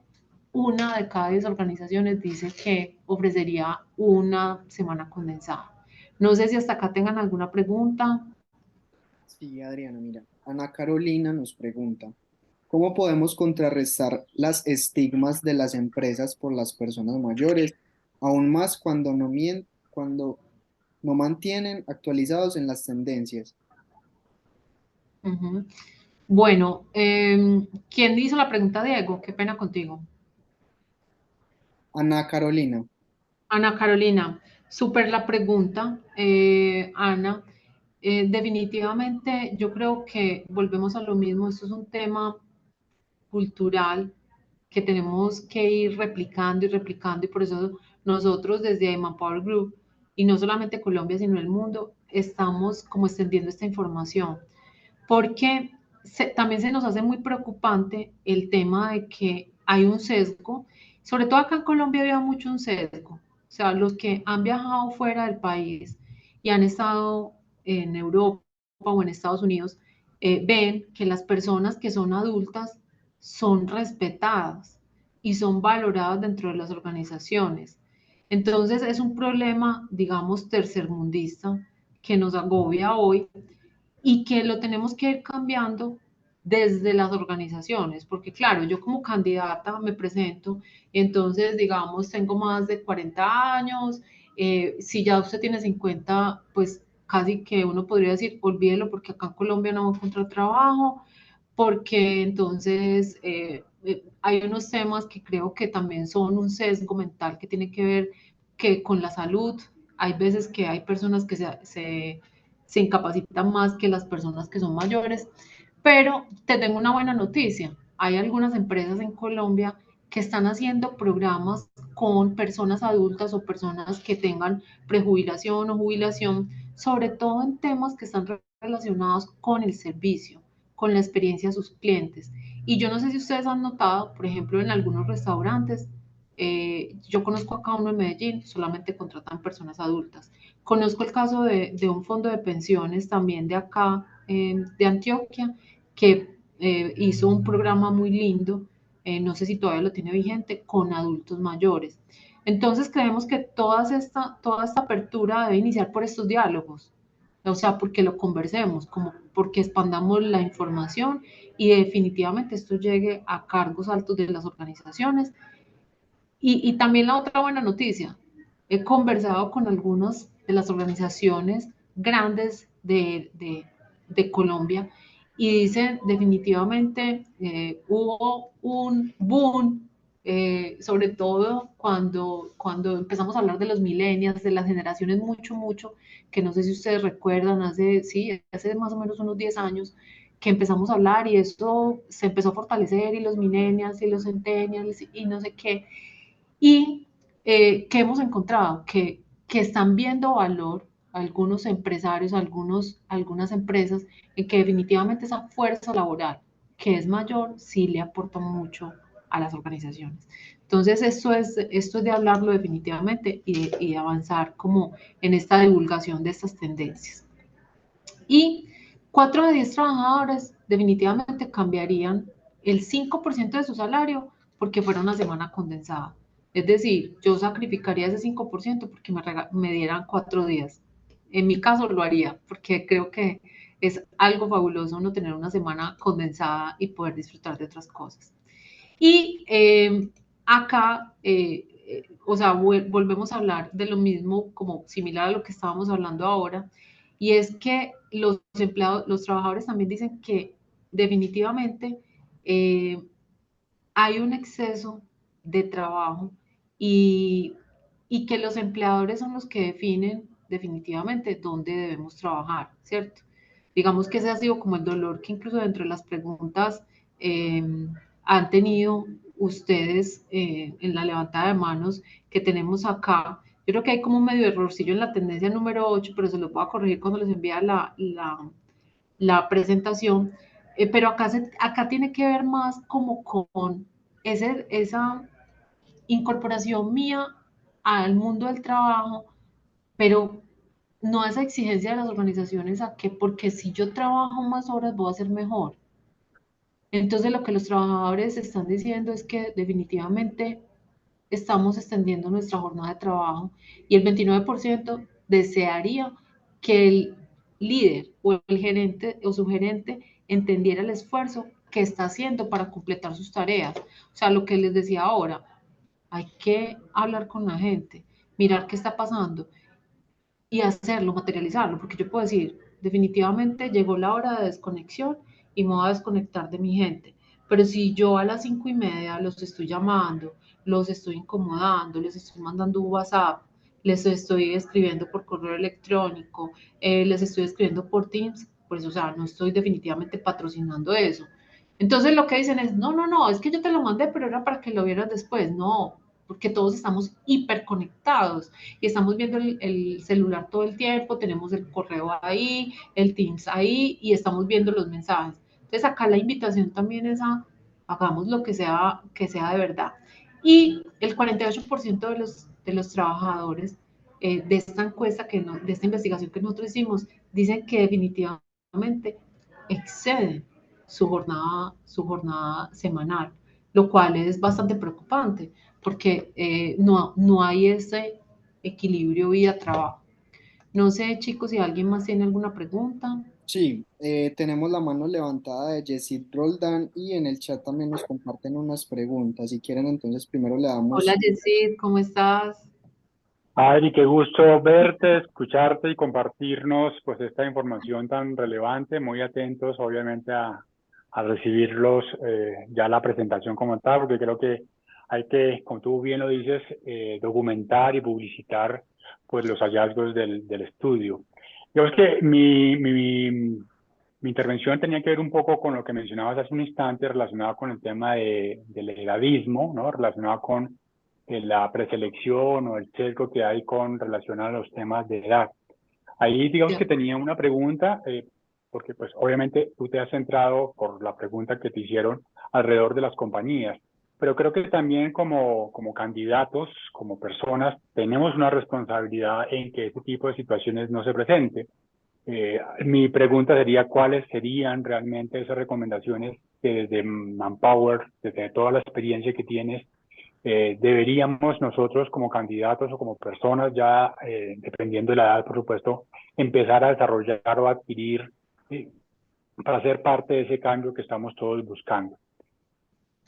una de cada 10 organizaciones dice que ofrecería una semana condensada. No sé si hasta acá tengan alguna pregunta. Sí, Adriana, mira, Ana Carolina nos pregunta, ¿cómo podemos contrarrestar las estigmas de las empresas por las personas mayores, aún más cuando no mantienen actualizados en las tendencias? Uh-huh. Bueno, ¿quién hizo la pregunta, Diego? Qué pena contigo. Ana Carolina. Ana Carolina, súper la pregunta, Ana. Definitivamente yo creo que volvemos a lo mismo, esto es un tema cultural que tenemos que ir replicando y replicando y por eso nosotros desde Manpower Group y no solamente Colombia sino el mundo estamos como extendiendo esta información porque también se nos hace muy preocupante el tema de que hay un sesgo, sobre todo acá en Colombia había mucho un sesgo, o sea, los que han viajado fuera del país y han estado en Europa o en Estados Unidos, ven que las personas que son adultas son respetadas y son valoradas dentro de las organizaciones. Entonces es un problema, digamos, tercermundista que nos agobia hoy y que lo tenemos que ir cambiando desde las organizaciones, porque claro, yo como candidata me presento, entonces digamos, tengo más de 40 años, si ya usted tiene 50, pues casi que uno podría decir, olvídelo porque acá en Colombia no va a encontrar trabajo, porque entonces hay unos temas que creo que también son un sesgo mental que tiene que ver que con la salud, hay veces que hay personas que se incapacitan más que las personas que son mayores, pero te tengo una buena noticia. Hay algunas empresas en Colombia que están haciendo programas con personas adultas o personas que tengan prejubilación o jubilación, sobre todo en temas que están relacionados con el servicio, con la experiencia de sus clientes. Y yo no sé si ustedes han notado, por ejemplo, en algunos restaurantes, yo conozco acá uno en Medellín, solamente contratan personas adultas. Conozco el caso de un fondo de pensiones también de acá, de Antioquia, que hizo un programa muy lindo, no sé si todavía lo tiene vigente, con adultos mayores. Entonces creemos que toda esta apertura debe iniciar por estos diálogos, o sea, porque lo conversemos, como porque expandamos la información y definitivamente esto llegue a cargos altos de las organizaciones. Y también la otra buena noticia, he conversado con algunas de las organizaciones grandes de Colombia y dicen definitivamente hubo un boom, sobre todo cuando empezamos a hablar de los millennials, de las generaciones mucho, que no sé si ustedes recuerdan, hace más o menos unos 10 años, que empezamos a hablar y esto se empezó a fortalecer y los millennials y los centennials y no sé qué. Y ¿qué hemos encontrado? Que están viendo valor algunos empresarios, algunas empresas, en que definitivamente esa fuerza laboral que es mayor, sí le aporta mucho a las organizaciones. Entonces, esto es de hablarlo definitivamente y de avanzar como en esta divulgación de estas tendencias. Y 4 de 10 trabajadores definitivamente cambiarían el 5% de su salario porque fuera una semana condensada. Es decir, yo sacrificaría ese 5% porque me dieran 4 días. En mi caso lo haría porque creo que es algo fabuloso no tener una semana condensada y poder disfrutar de otras cosas. Y acá, o sea, volvemos a hablar de lo mismo, como similar a lo que estábamos hablando ahora, y es que los empleados, los trabajadores también dicen que definitivamente hay un exceso de trabajo y, y que los empleadores son los que definen definitivamente dónde debemos trabajar, ¿cierto? Digamos que ese ha sido como el dolor que incluso dentro de las preguntas eh, han tenido ustedes en la levantada de manos que tenemos acá. Yo creo que hay como un medio errorcillo en la tendencia número 8, pero se lo voy a corregir cuando les envíe la presentación. Pero acá tiene que ver más como con esa incorporación mía al mundo del trabajo, pero no esa exigencia de las organizaciones a que porque si yo trabajo más horas voy a ser mejor. Entonces lo que los trabajadores están diciendo es que definitivamente estamos extendiendo nuestra jornada de trabajo y el 29% desearía que el líder o el gerente o su gerente entendiera el esfuerzo que está haciendo para completar sus tareas. O sea, lo que les decía ahora, hay que hablar con la gente, mirar qué está pasando y hacerlo, materializarlo, porque yo puedo decir, definitivamente llegó la hora de desconexión y me voy a desconectar de mi gente. Pero si yo a las 5:30 los estoy llamando, los estoy incomodando, les estoy mandando un WhatsApp, les estoy escribiendo por correo electrónico, les estoy escribiendo por Teams, pues o sea, no estoy definitivamente patrocinando eso. Entonces lo que dicen es, no, no, no, es que yo te lo mandé, pero era para que lo vieras después. No, porque todos estamos hiperconectados y estamos viendo el celular todo el tiempo, tenemos el correo ahí, el Teams ahí y estamos viendo los mensajes. Entonces acá la invitación también es a hagamos lo que sea de verdad. Y el 48% de los trabajadores de esta encuesta, de esta investigación que nosotros hicimos, dicen que definitivamente exceden su jornada semanal, lo cual es bastante preocupante porque no hay ese equilibrio vida-trabajo. No sé, chicos, si alguien más tiene alguna pregunta. Sí, tenemos la mano levantada de Yesid Roldán y en el chat también nos comparten unas preguntas. Si quieren, entonces primero le Hola, damos. Yesid, ¿cómo estás? Adri, qué gusto verte, escucharte y compartirnos pues esta información tan relevante. Muy atentos, obviamente, a recibirlos ya la presentación como tal, porque creo que hay que, como tú bien lo dices, documentar y publicitar pues los hallazgos del estudio. Digamos que mi intervención tenía que ver un poco con lo que mencionabas hace un instante relacionado con el tema del edadismo, ¿no? Relacionado con la preselección o el sesgo que hay con relación a los temas de edad. Ahí digamos que tenía una pregunta, porque pues obviamente tú te has centrado por la pregunta que te hicieron alrededor de las compañías, pero creo que también como candidatos, como personas, tenemos una responsabilidad en que este tipo de situaciones no se presenten. Mi pregunta sería, ¿cuáles serían realmente esas recomendaciones que desde Manpower, desde toda la experiencia que tienes, deberíamos nosotros como candidatos o como personas ya, dependiendo de la edad, por supuesto, empezar a desarrollar o adquirir para ser parte de ese cambio que estamos todos buscando?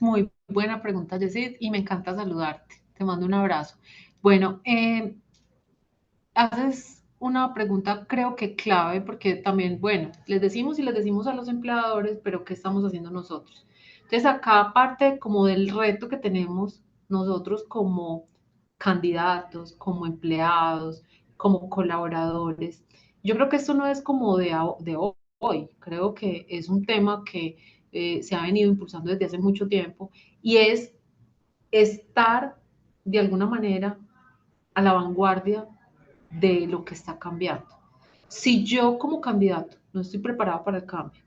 Muy buena pregunta, Yesid, y me encanta saludarte. Te mando un abrazo. Bueno, haces una pregunta creo que clave porque también, bueno, les decimos y les decimos a los empleadores, pero ¿qué estamos haciendo nosotros? Entonces acá parte como del reto que tenemos nosotros como candidatos, como empleados, como colaboradores. Yo creo que esto no es como de hoy, creo que es un tema que se ha venido impulsando desde hace mucho tiempo y es estar de alguna manera a la vanguardia de lo que está cambiando. Si yo como candidato no estoy preparado para el cambio,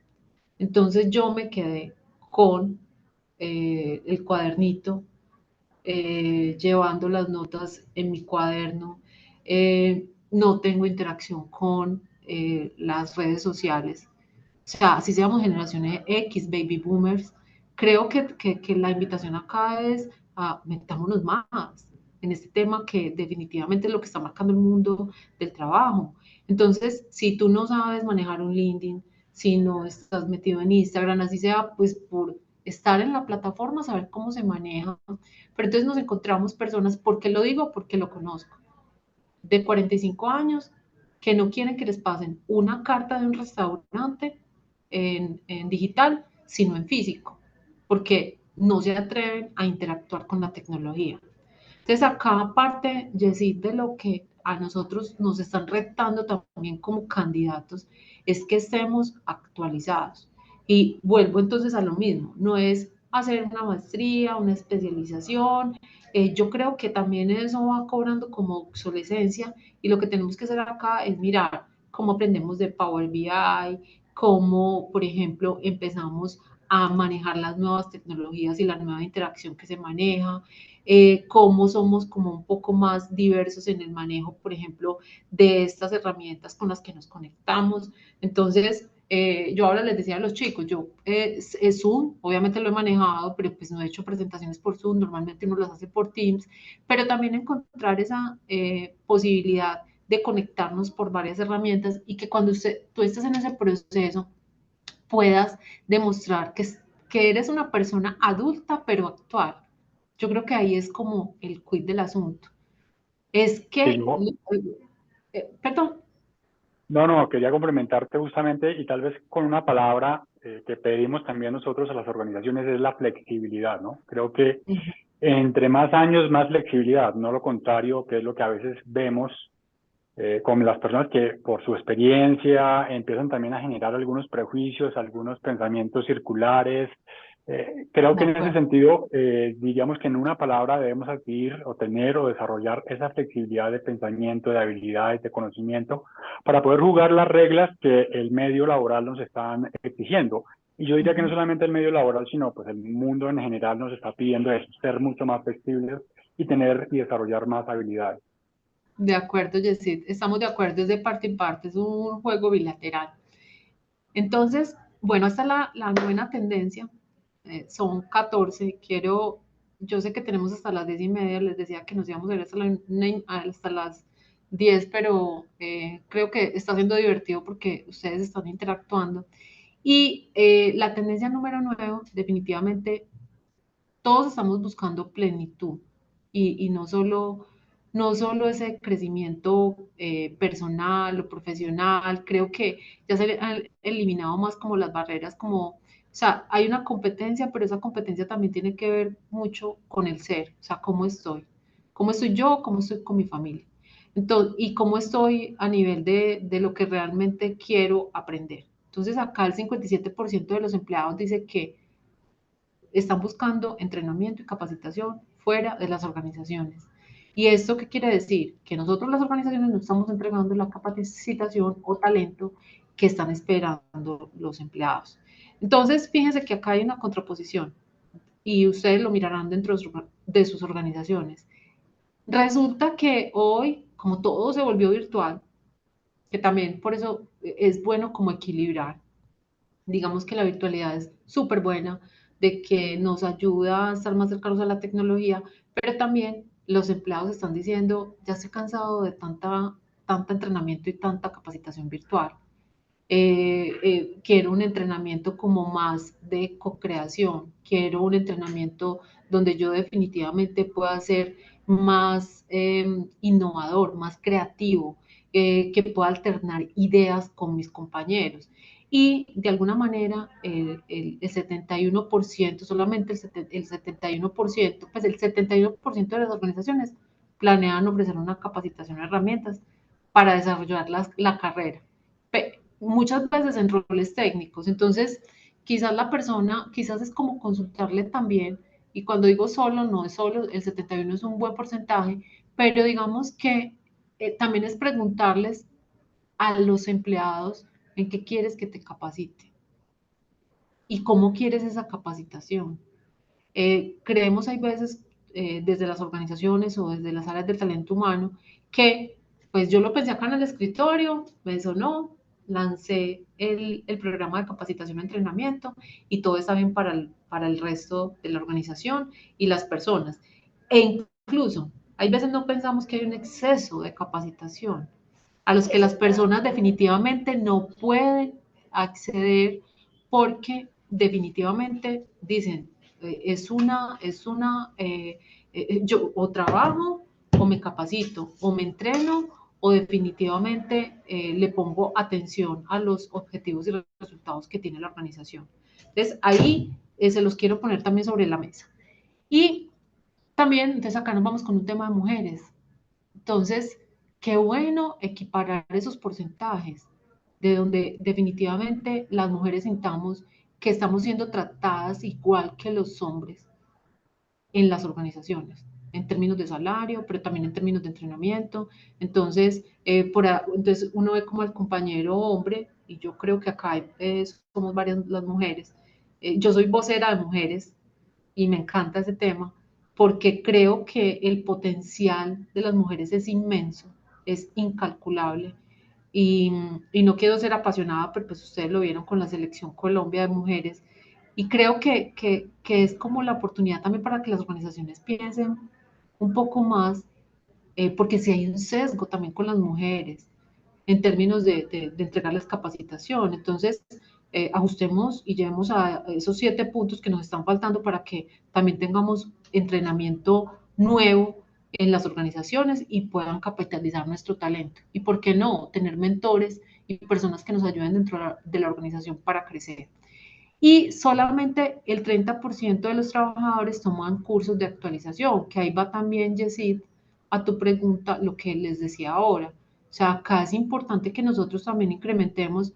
entonces yo me quedé con el cuadernito, llevando las notas en mi cuaderno, no tengo interacción con las redes sociales. O sea, así seamos generaciones X, baby boomers, creo que la invitación acá es a metámonos más en este tema que definitivamente es lo que está marcando el mundo del trabajo. Entonces, si tú no sabes manejar un LinkedIn, si no estás metido en Instagram, así sea, pues por estar en la plataforma, saber cómo se maneja. Pero entonces nos encontramos personas, ¿por qué lo digo? Porque lo conozco, de 45 años que no quieren que les pasen una carta de un restaurante en digital, sino en físico, porque no se atreven a interactuar con la tecnología. Entonces, acá aparte, Yesid, de lo que a nosotros nos están retando también como candidatos, es que estemos actualizados. Y vuelvo entonces a lo mismo, no es hacer una maestría, una especialización. Yo creo que también eso va cobrando como obsolescencia y lo que tenemos que hacer acá es mirar cómo aprendemos de Power BI, cómo, por ejemplo, empezamos a manejar las nuevas tecnologías y la nueva interacción que se maneja, cómo somos como un poco más diversos en el manejo, por ejemplo, de estas herramientas con las que nos conectamos. Entonces, yo ahora les decía a los chicos, yo Zoom, obviamente lo he manejado, pero pues no he hecho presentaciones por Zoom, normalmente uno las hace por Teams, pero también encontrar esa posibilidad de conectarnos por varias herramientas y que cuando tú estés en ese proceso puedas demostrar que eres una persona adulta pero actual. Yo creo que ahí es como el quid del asunto. Es Sí, que, yo, perdón. no, no, quería complementarte justamente y tal vez con una palabra que pedimos también nosotros a las organizaciones es la flexibilidad, ¿no? Creo que entre más años, más flexibilidad, no lo contrario, que es lo que a veces vemos con las personas que por su experiencia empiezan también a generar algunos prejuicios, algunos pensamientos circulares. Creo De que en ese acuerdo. sentido, diríamos que en una palabra debemos adquirir o tener o desarrollar esa flexibilidad de pensamiento, de habilidades, de conocimiento, para poder jugar las reglas que el medio laboral nos están exigiendo. Y yo diría que no solamente el medio laboral, sino pues el mundo en general nos está pidiendo eso, ser mucho más flexibles y tener y desarrollar más habilidades. De acuerdo, Yesid, estamos de acuerdo, es de parte y parte, es un juego bilateral. Entonces, bueno, esta es la novena tendencia, son 14. Yo sé que tenemos hasta las 10:30, les decía que nos íbamos a ir hasta las 10, pero creo que está siendo divertido porque ustedes están interactuando. Y la tendencia número 9, definitivamente, todos estamos buscando plenitud y no solo ese crecimiento personal o profesional, creo que ya se han eliminado más como las barreras, o sea, hay una competencia, pero esa competencia también tiene que ver mucho con el ser, o sea, cómo estoy yo, cómo estoy con mi familia. Entonces, y cómo estoy a nivel de lo que realmente quiero aprender. Entonces, acá el 57% de los empleados dice que están buscando entrenamiento y capacitación fuera de las organizaciones. ¿Y esto qué quiere decir? Que nosotros las organizaciones no estamos entregando la capacitación o talento que están esperando los empleados. Entonces, fíjense que acá hay una contraposición y ustedes lo mirarán dentro de sus organizaciones. Resulta que hoy, como todo se volvió virtual, que también por eso es bueno como equilibrar, digamos que la virtualidad es súper buena, de que nos ayuda a estar más cercanos a la tecnología, pero también los empleados están diciendo, ya estoy cansado de tanta entrenamiento y tanta capacitación virtual. Quiero un entrenamiento como más de co-creación, quiero un entrenamiento donde yo definitivamente pueda ser más innovador, más creativo, que pueda alternar ideas con mis compañeros. Y de alguna manera el 71%, solamente el 71%, pues el 71% de las organizaciones planean ofrecer una capacitación de herramientas para desarrollar la carrera muchas veces en roles técnicos. Entonces, quizás la persona, quizás es como consultarle también, y cuando digo solo, no es solo, el 71 es un buen porcentaje, pero digamos que también es preguntarles a los empleados en qué quieres que te capacite y cómo quieres esa capacitación. Creemos hay veces desde las organizaciones o desde las áreas del talento humano que pues yo lo pensé acá en el escritorio, me sonó, lancé el programa de capacitación y entrenamiento y todo está bien para el resto de la organización y las personas. E incluso hay veces no pensamos que hay un exceso de capacitación a los que las personas definitivamente no pueden acceder porque definitivamente dicen, yo o trabajo o me capacito, o me entreno o definitivamente le pongo atención a los objetivos y resultados que tiene la organización. Entonces, ahí se los quiero poner también sobre la mesa. Y también, entonces acá nos vamos con un tema de mujeres. Entonces, qué bueno equiparar esos porcentajes, de donde definitivamente las mujeres sintamos que estamos siendo tratadas igual que los hombres en las organizaciones, en términos de salario, pero también en términos de entrenamiento. Entonces, entonces uno ve como al compañero hombre, y yo creo que acá somos varias las mujeres. Yo soy vocera de mujeres y me encanta ese tema porque creo que el potencial de las mujeres es inmenso, es incalculable. Y no quiero ser apasionada, pero pues ustedes lo vieron con la selección Colombia de mujeres. Y creo que es como la oportunidad también para que las organizaciones piensen un poco más, porque si hay un sesgo también con las mujeres en términos de entregarles capacitación. Entonces, ajustemos y llevemos a esos 7 puntos que nos están faltando para que también tengamos entrenamiento nuevo en las organizaciones y puedan capitalizar nuestro talento. Y por qué no, tener mentores y personas que nos ayuden dentro de la organización para crecer. Y solamente el 30% de los trabajadores toman cursos de actualización, que ahí va también, Yesid, a tu pregunta, lo que les decía ahora. O sea, acá es importante que nosotros también incrementemos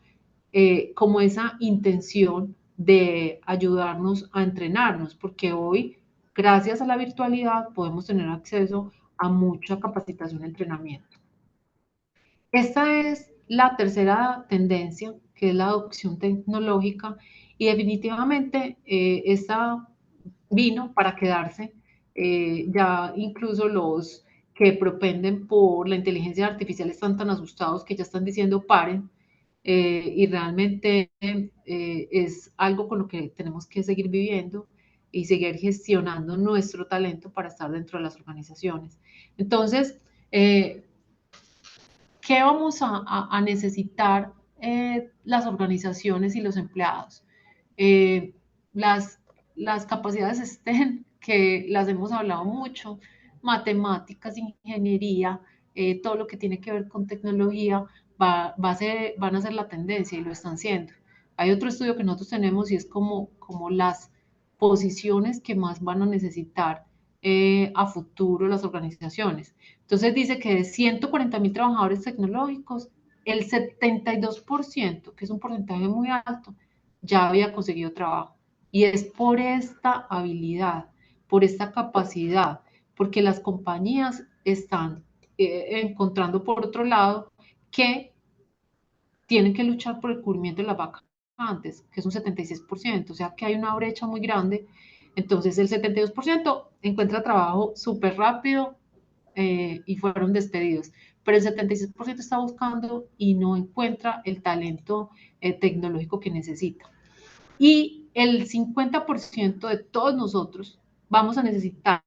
como esa intención de ayudarnos a entrenarnos, porque hoy, gracias a la virtualidad, podemos tener acceso a mucha capacitación y entrenamiento. Esta es la tercera tendencia, que es la adopción tecnológica, y definitivamente esta vino para quedarse. Ya incluso los que propenden por la inteligencia artificial están tan asustados que ya están diciendo paren, y realmente es algo con lo que tenemos que seguir viviendo y seguir gestionando nuestro talento para estar dentro de las organizaciones. Entonces, ¿qué vamos a necesitar las organizaciones y los empleados? Eh, las, las capacidades STEM, que las hemos hablado mucho, matemáticas, ingeniería, todo lo que tiene que ver con tecnología, van a ser la tendencia y lo están siendo. Hay otro estudio que nosotros tenemos y es como las posiciones que más van a necesitar a futuro las organizaciones. Entonces dice que de 140.000 trabajadores tecnológicos, el 72%, que es un porcentaje muy alto, ya había conseguido trabajo. Y es por esta habilidad, por esta capacidad, porque las compañías están encontrando por otro lado que tienen que luchar por el cubrimiento de las vacantes, que es un 76%, o sea que hay una brecha muy grande. Entonces el 72% encuentra trabajo súper rápido y fueron despedidos, pero el 76% está buscando y no encuentra el talento tecnológico que necesita. Y el 50% de todos nosotros vamos a necesitar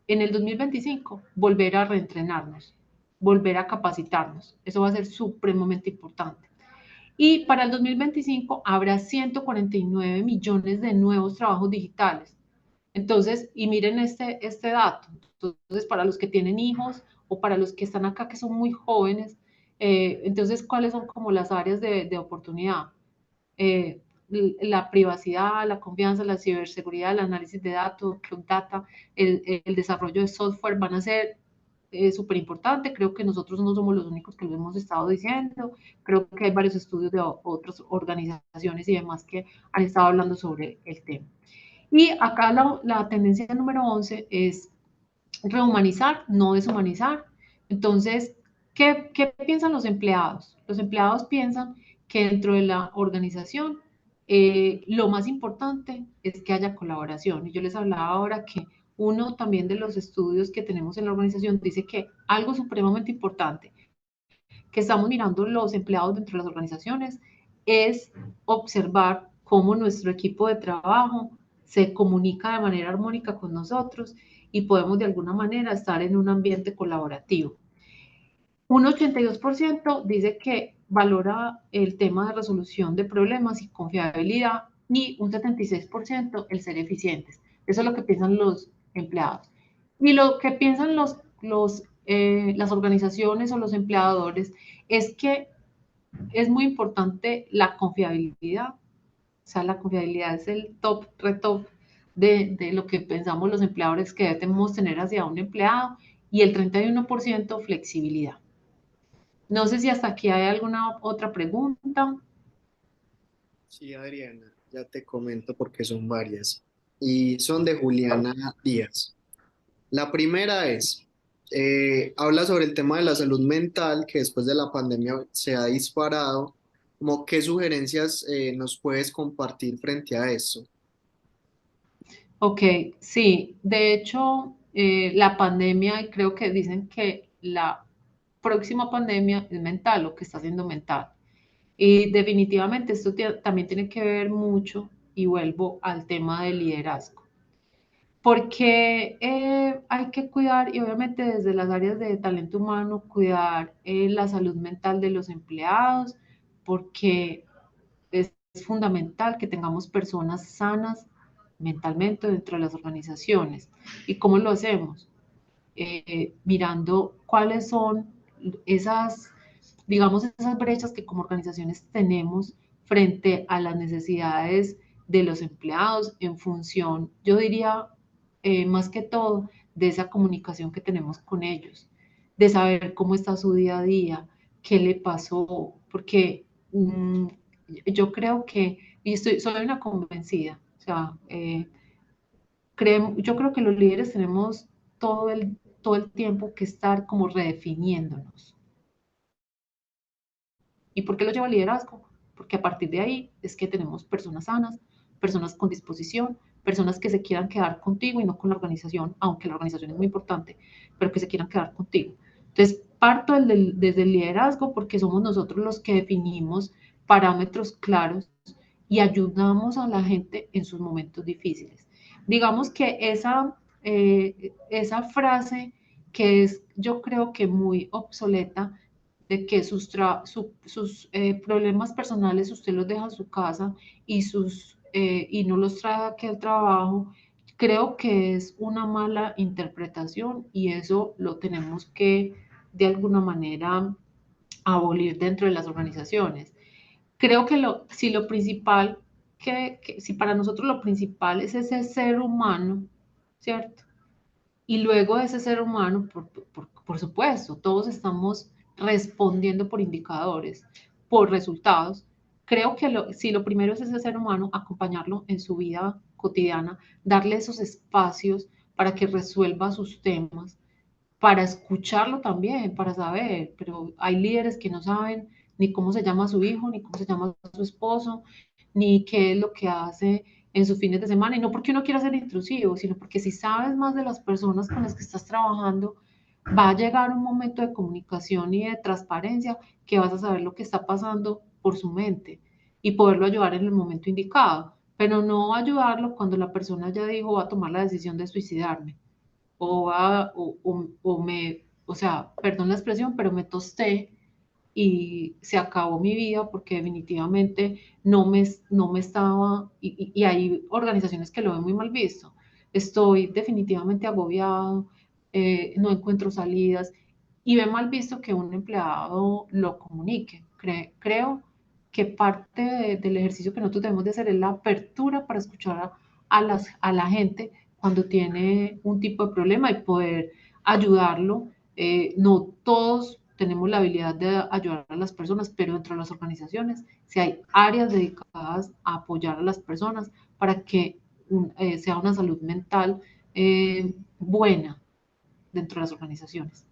en el 2025 volver a reentrenarnos, volver a capacitarnos. Eso va a ser supremamente importante. Y para el 2025 habrá 149 millones de nuevos trabajos digitales. Entonces, y miren este dato. Entonces, para los que tienen hijos o para los que están acá que son muy jóvenes, entonces, ¿cuáles son como las áreas de oportunidad? La privacidad, la confianza, la ciberseguridad, el análisis de datos, Club Data, el desarrollo de software van a ser súper importante. Creo que nosotros no somos los únicos que lo hemos estado diciendo. Creo que hay varios estudios de otras organizaciones y demás que han estado hablando sobre el tema. Y acá la tendencia número 11 es rehumanizar, no deshumanizar. Entonces, ¿qué piensan los empleados? Los empleados piensan que dentro de la organización lo más importante es que haya colaboración. Y yo les hablaba ahora que uno también de los estudios que tenemos en la organización dice que algo supremamente importante que estamos mirando los empleados dentro de las organizaciones es observar cómo nuestro equipo de trabajo se comunica de manera armónica con nosotros y podemos de alguna manera estar en un ambiente colaborativo. Un 82% dice que valora el tema de resolución de problemas y confiabilidad y un 76% el ser eficientes. Eso es lo que piensan los empleados. Y lo que piensan los las organizaciones o los empleadores es que es muy importante la confiabilidad. O sea, la confiabilidad es el top, retop de lo que pensamos los empleadores que debemos tener hacia un empleado, y el 31% flexibilidad. No sé si hasta aquí hay alguna otra pregunta. Sí, Adriana, ya te comento porque son varias. Y son de Juliana Díaz. La primera es, habla sobre el tema de la salud mental, que después de la pandemia se ha disparado. Como, ¿qué sugerencias nos puedes compartir frente a eso? Ok, sí, de hecho, la pandemia, y creo que dicen que la próxima pandemia es mental, lo que está siendo mental. Y definitivamente esto también tiene que ver mucho, y vuelvo al tema del liderazgo, porque hay que cuidar, y obviamente desde las áreas de talento humano, cuidar la salud mental de los empleados, porque es fundamental que tengamos personas sanas mentalmente dentro de las organizaciones. ¿Y cómo lo hacemos? Mirando cuáles son esas, digamos, esas brechas que como organizaciones tenemos frente a las necesidades de los empleados en función, yo diría, más que todo, de esa comunicación que tenemos con ellos, de saber cómo está su día a día, qué le pasó, porque yo creo que, y soy una convencida, o sea, yo creo que los líderes tenemos todo el tiempo que estar como redefiniéndonos. ¿Y por qué lo lleva el liderazgo? Porque a partir de ahí es que tenemos personas sanas, personas con disposición, personas que se quieran quedar contigo y no con la organización, aunque la organización es muy importante, pero que se quieran quedar contigo. Entonces, parto desde el liderazgo porque somos nosotros los que definimos parámetros claros y ayudamos a la gente en sus momentos difíciles. Digamos que esa frase que es, yo creo que muy obsoleta, de que sus problemas personales usted los deja en su casa y no los trae aquí al trabajo, creo que es una mala interpretación y eso lo tenemos que de alguna manera abolir dentro de las organizaciones. Creo que si lo principal, si para nosotros lo principal es ese ser humano, ¿cierto? Y luego de ese ser humano, por supuesto, todos estamos respondiendo por indicadores, por resultados. Creo que si lo primero es ese ser humano, acompañarlo en su vida cotidiana, darle esos espacios para que resuelva sus temas, para escucharlo también, para saber, pero hay líderes que no saben ni cómo se llama su hijo, ni cómo se llama su esposo, ni qué es lo que hace en sus fines de semana, y no porque uno quiera ser intrusivo, sino porque si sabes más de las personas con las que estás trabajando, va a llegar un momento de comunicación y de transparencia que vas a saber lo que está pasando por su mente y poderlo ayudar en el momento indicado, pero no ayudarlo cuando la persona ya dijo va a tomar la decisión de suicidarme o sea, perdón la expresión, pero me tosté y se acabó mi vida porque definitivamente no me estaba, y hay organizaciones que lo ven muy mal visto. Estoy definitivamente agobiado, no encuentro salidas y ve mal visto que un empleado lo comunique. Creo que parte del ejercicio que nosotros debemos de hacer es la apertura para escuchar a la gente cuando tiene un tipo de problema y poder ayudarlo. No todos tenemos la habilidad de ayudar a las personas, pero dentro de las organizaciones, si hay áreas dedicadas a apoyar a las personas para que sea una salud mental buena dentro de las organizaciones.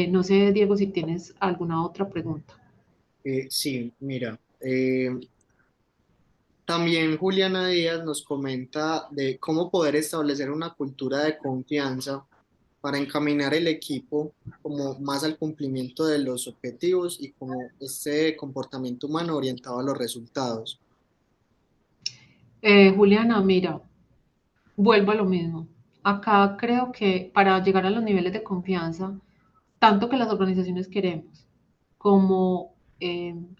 No sé, Diego, si tienes alguna otra pregunta. Sí, mira, también Juliana Díaz nos comenta de cómo poder establecer una cultura de confianza para encaminar el equipo como más al cumplimiento de los objetivos y como este comportamiento humano orientado a los resultados. Juliana, mira, vuelvo a lo mismo. Acá creo que para llegar a los niveles de confianza, tanto que las organizaciones queremos como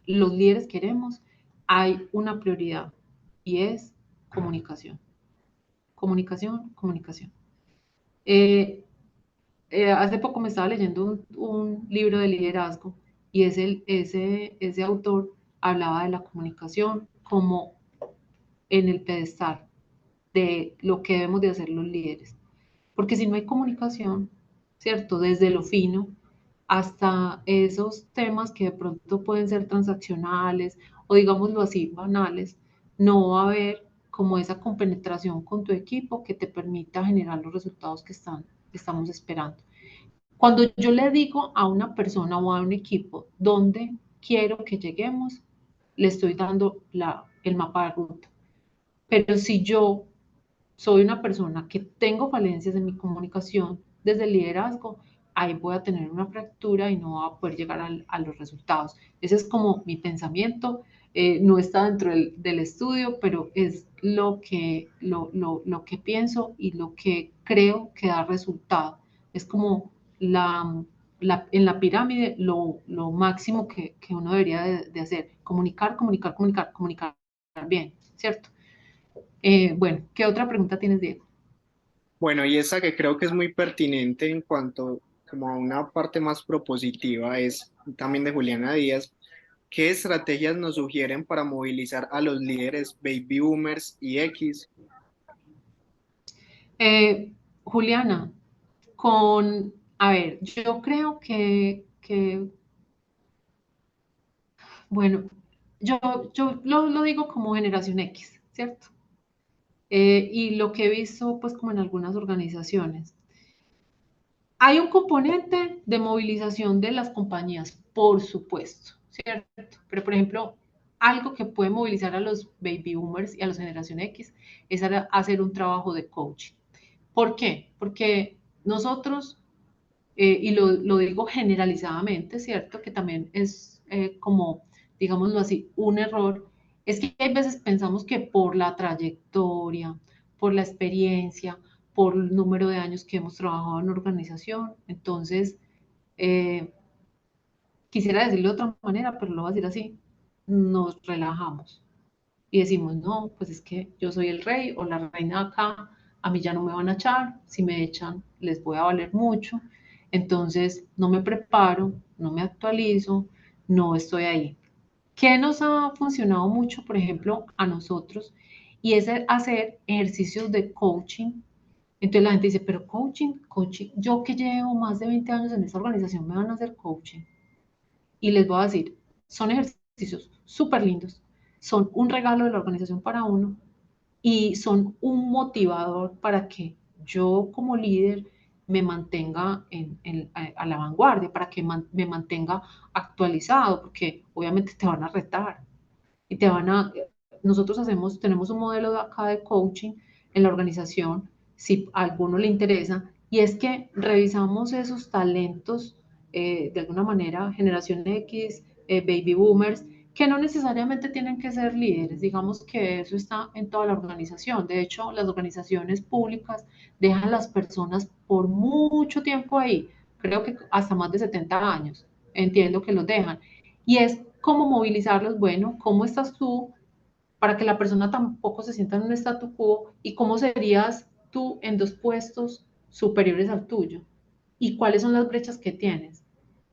los líderes queremos, hay una prioridad y es comunicación. Comunicación, comunicación. Eh, hace poco me estaba leyendo un libro de liderazgo y ese autor hablaba de la comunicación como en el pedestal de lo que debemos de hacer los líderes. Porque si no hay comunicación, ¿cierto? Desde lo fino hasta esos temas que de pronto pueden ser transaccionales o digámoslo así, banales, no va a haber como esa compenetración con tu equipo que te permita generar los resultados que estamos esperando. Cuando yo le digo a una persona o a un equipo dónde quiero que lleguemos, le estoy dando el mapa de ruta. Pero si yo soy una persona que tengo falencias en mi comunicación desde el liderazgo, ahí voy a tener una fractura y no voy a poder llegar a los resultados. Ese es como mi pensamiento. No está dentro del estudio, pero es lo que pienso y lo que creo que da resultado. Es como en la pirámide lo máximo que uno debería de hacer. Comunicar, comunicar, comunicar, comunicar bien, ¿cierto? Bueno, ¿qué otra pregunta tienes, Diego? Bueno, y esa que creo que es muy pertinente en cuanto como a una parte más propositiva es también de Juliana Díaz. ¿Qué estrategias nos sugieren para movilizar a los líderes baby boomers y X? Juliana, a ver, yo creo bueno, yo lo digo como generación X, ¿cierto? Y lo que he visto, pues, como en algunas organizaciones. Hay un componente de movilización de las compañías, por supuesto, ¿cierto? Pero, por ejemplo, algo que puede movilizar a los baby boomers y a la generación X es hacer un trabajo de coaching. ¿Por qué? Porque nosotros, y lo digo generalizadamente, ¿cierto? Que también es como, digámoslo así, un error, es que hay veces pensamos que por la trayectoria, por la experiencia, por el número de años que hemos trabajado en organización, entonces, eh, quisiera decirlo de otra manera, pero lo voy a decir así, nos relajamos y decimos, no, pues es que yo soy el rey o la reina acá, a mí ya no me van a echar, si me echan les voy a valer mucho, entonces no me preparo, no me actualizo, no estoy ahí. ¿Qué nos ha funcionado mucho, por ejemplo, a nosotros? Y es hacer ejercicios de coaching. Entonces la gente dice, pero coaching, yo que llevo más de 20 años en esta organización me van a hacer coaching. Y les voy a decir, son ejercicios súper lindos, son un regalo de la organización para uno y son un motivador para que yo como líder me mantenga a la vanguardia, para que me mantenga actualizado, porque obviamente te van a retar y nosotros tenemos un modelo de acá de coaching en la organización, si a alguno le interesa, y es que revisamos esos talentos, de alguna manera, generación X, baby boomers, que no necesariamente tienen que ser líderes, digamos que eso está en toda la organización. De hecho, las organizaciones públicas dejan a las personas por mucho tiempo ahí, creo que hasta más de 70 años, entiendo que los dejan. Y es cómo movilizarlos, bueno, ¿cómo estás tú para que la persona tampoco se sienta en un statu quo y cómo serías tú en 2 puestos superiores al tuyo? ¿Y cuáles son las brechas que tienes?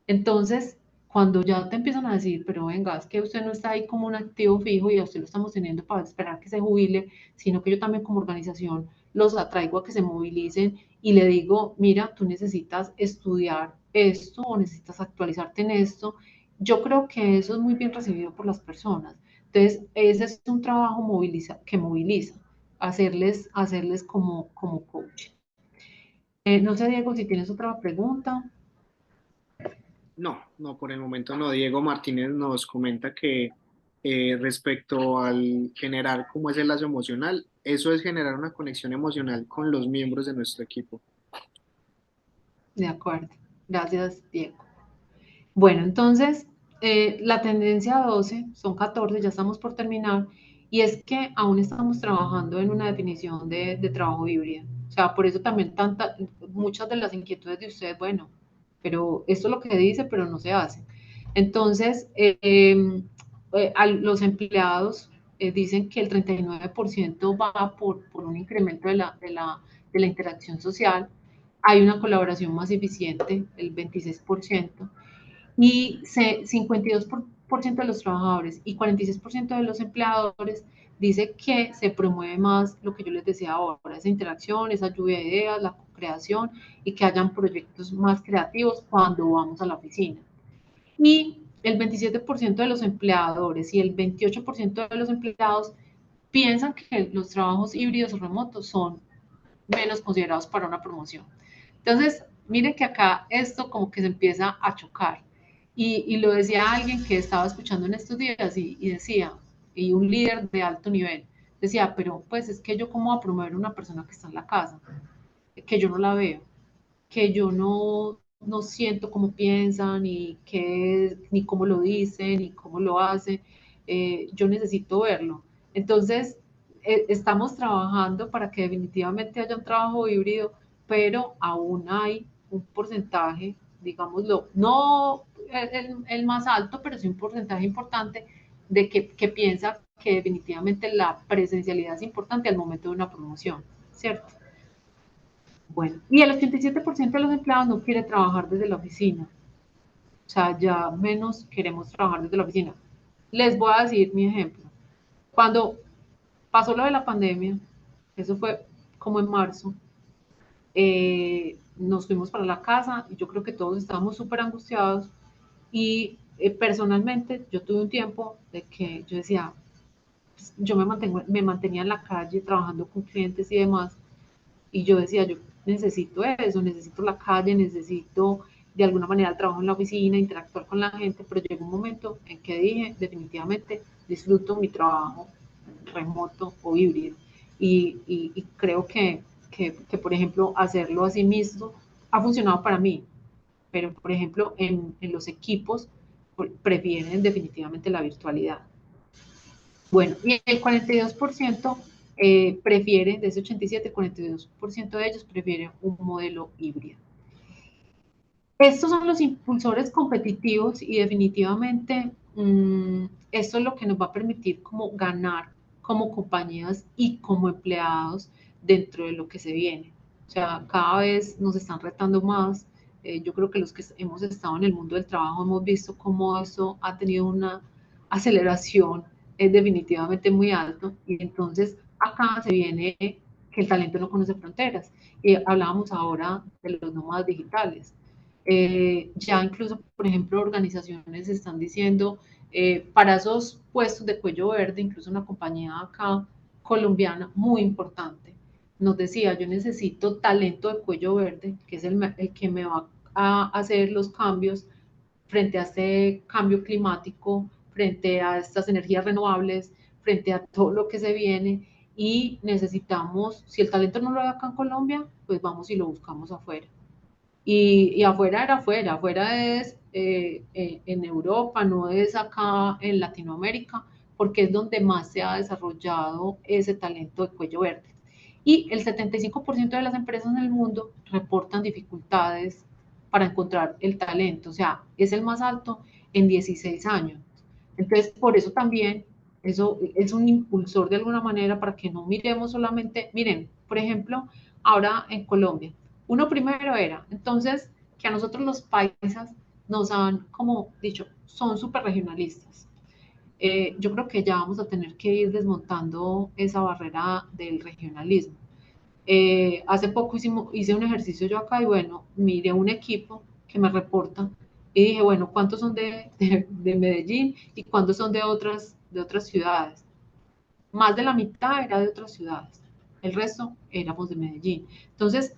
Entonces, cuando ya te empiezan a decir, pero venga, es que usted no está ahí como un activo fijo y a usted lo estamos teniendo para esperar que se jubile, sino que yo también como organización los atraigo a que se movilicen y le digo, mira, tú necesitas estudiar esto o necesitas actualizarte en esto. Yo creo que eso es muy bien recibido por las personas. Entonces, ese es un trabajo que moviliza, hacerles como coach. No sé, Diego, si tienes otra pregunta. No, no, por el momento no. Diego Martínez nos comenta que respecto al generar como ese lazo emocional, eso es generar una conexión emocional con los miembros de nuestro equipo. De acuerdo. Gracias, Diego. Bueno, entonces, la tendencia 12, son 14, ya estamos por terminar, y es que aún estamos trabajando en una definición de trabajo híbrido. O sea, por eso también muchas de las inquietudes de ustedes, bueno, pero esto es lo que dice, pero no se hace. Entonces, los empleados dicen que el 39% va por un incremento de la interacción social, hay una colaboración más eficiente, el 26%, y 52% de los trabajadores y 46% de los empleadores dice que se promueve más lo que yo les decía ahora, esa interacción, esa lluvia de ideas, la creación y que hayan proyectos más creativos cuando vamos a la oficina. Y el 27% de los empleadores y el 28% de los empleados piensan que los trabajos híbridos o remotos son menos considerados para una promoción. Entonces, miren que acá esto como que se empieza a chocar. Y lo decía alguien que estaba escuchando en estos días y decía, y un líder de alto nivel, decía, pero pues es que yo cómo voy a promover a una persona que está en la casa, que yo no la veo, que yo no siento cómo piensan, ni cómo lo dicen, ni cómo lo hacen. Yo necesito verlo. Entonces, estamos trabajando para que definitivamente haya un trabajo híbrido, pero aún hay un porcentaje, digámoslo, no el más alto, pero sí un porcentaje importante de que piensa que definitivamente la presencialidad es importante al momento de una promoción, ¿cierto? Bueno, y el 87% de los empleados no quiere trabajar desde la oficina. O sea, ya menos queremos trabajar desde la oficina. Les voy a decir mi ejemplo. Cuando pasó lo de la pandemia, eso fue como en marzo, nos fuimos para la casa y yo creo que todos estábamos súper angustiados y personalmente yo tuve un tiempo de que yo decía, pues, yo me mantenía en la calle trabajando con clientes y demás. Y yo decía, yo necesito eso, necesito la calle, necesito de alguna manera el trabajo en la oficina, interactuar con la gente, pero llegó un momento en que dije, definitivamente disfruto mi trabajo remoto o híbrido. Y creo que, por ejemplo, hacerlo así mismo ha funcionado para mí, pero, por ejemplo, en los equipos prefieren definitivamente la virtualidad. Bueno, y el 42% prefiere, de ese 87, el 42% de ellos prefieren un modelo híbrido. Estos son los impulsores competitivos y definitivamente esto es lo que nos va a permitir como ganar como compañías y como empleados dentro de lo que se viene. O sea, cada vez nos están retando más. Yo creo que los que hemos estado en el mundo del trabajo hemos visto cómo eso ha tenido una aceleración definitivamente muy alto y entonces acá se viene que el talento no conoce fronteras. Hablábamos ahora de los nómadas digitales. Ya incluso, por ejemplo, organizaciones están diciendo para esos puestos de cuello verde, incluso una compañía acá colombiana muy importante, nos decía, yo necesito talento de cuello verde, que es el que me va a hacer los cambios frente a este cambio climático, frente a estas energías renovables, frente a todo lo que se viene y necesitamos, si el talento no lo hay acá en Colombia, pues vamos y lo buscamos afuera. Y afuera era afuera, afuera es en Europa, no es acá en Latinoamérica, porque es donde más se ha desarrollado ese talento de cuello verde. Y el 75% de las empresas en el mundo reportan dificultades para encontrar el talento, o sea, es el más alto en 16 años. Entonces, por eso también, eso es un impulsor de alguna manera para que no miremos solamente, miren, por ejemplo, ahora en Colombia, uno primero era, entonces, que a nosotros los paisas nos han, como dicho, son súper regionalistas. Yo creo que ya vamos a tener que ir desmontando esa barrera del regionalismo. Hace poco hice un ejercicio yo acá y bueno, miré un equipo que me reporta y dije, bueno, ¿cuántos son de Medellín y cuántos son de otras ciudades? Más de la mitad era de otras ciudades, el resto éramos de Medellín. Entonces,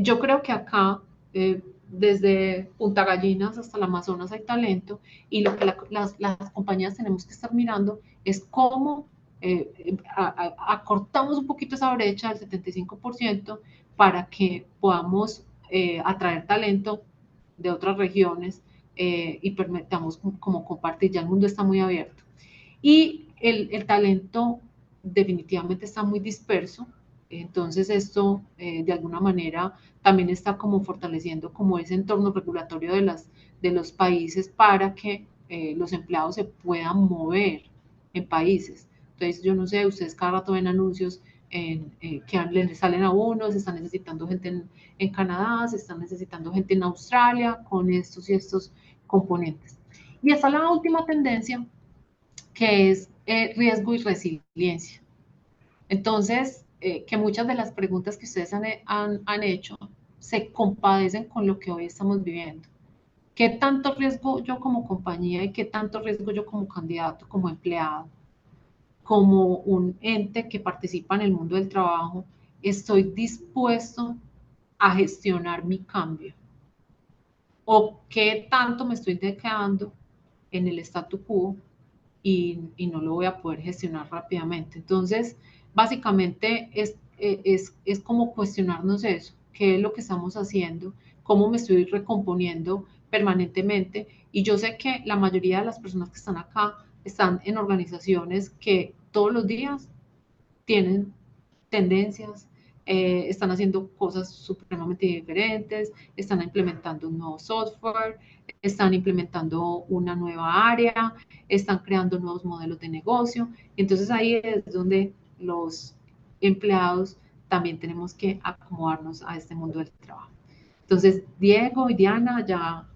yo creo que acá, desde Punta Gallinas hasta el Amazonas hay talento y lo que las compañías tenemos que estar mirando es cómo acortamos un poquito esa brecha del 75% para que podamos atraer talento de otras regiones y permitamos como compartir. Ya el mundo está muy abierto. Y el talento definitivamente está muy disperso, entonces esto de alguna manera también está como fortaleciendo como ese entorno regulatorio de los países para que los empleados se puedan mover en países. Entonces yo no sé, ustedes cada rato ven anuncios que le salen a uno, se está necesitando gente en Canadá, se está necesitando gente en Australia con estos y estos componentes. Y esta es la última tendencia, que es riesgo y resiliencia. Entonces, que muchas de las preguntas que ustedes han hecho se compadecen con lo que hoy estamos viviendo. ¿Qué tanto riesgo yo como compañía y qué tanto riesgo yo como candidato, como empleado, como un ente que participa en el mundo del trabajo, estoy dispuesto a gestionar mi cambio? ¿O qué tanto me estoy quedando en el statu quo y no lo voy a poder gestionar rápidamente? Entonces, básicamente es como cuestionarnos eso, qué es lo que estamos haciendo, cómo me estoy recomponiendo permanentemente. Y yo sé que la mayoría de las personas que están acá están en organizaciones que todos los días tienen tendencias, están haciendo cosas supremamente diferentes, están implementando un nuevo software, están implementando una nueva área, están creando nuevos modelos de negocio. Entonces ahí es donde los empleados también tenemos que acomodarnos a este mundo del trabajo. Entonces, Diego y Diana, ya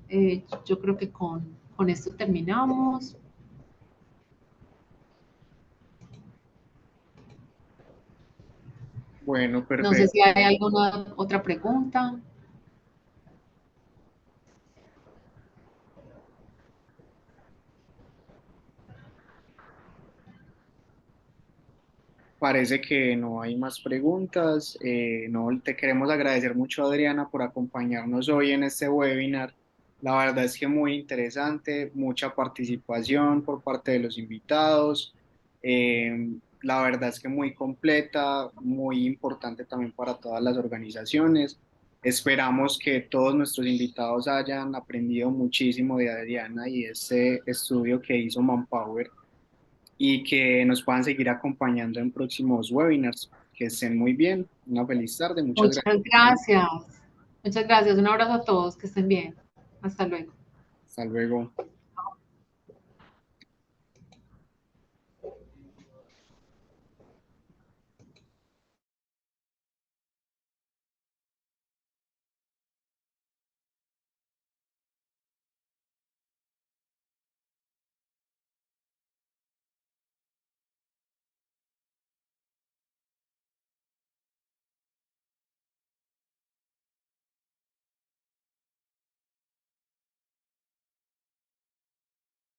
yo creo que con esto terminamos. Bueno, No sé perfecto. si hay alguna otra pregunta. Parece que no hay más preguntas. No, te queremos agradecer mucho, Adriana, por acompañarnos hoy en este webinar. La verdad es que muy interesante, mucha participación por parte de los invitados. La verdad es que muy completa, muy importante también para todas las organizaciones. Esperamos que todos nuestros invitados hayan aprendido muchísimo de Adriana y este estudio que hizo Manpower y que nos puedan seguir acompañando en próximos webinars. Que estén muy bien. Una feliz tarde. Muchas Muchas gracias. gracias. Muchas gracias. Un abrazo a todos. Que estén bien. Hasta luego. Hasta luego.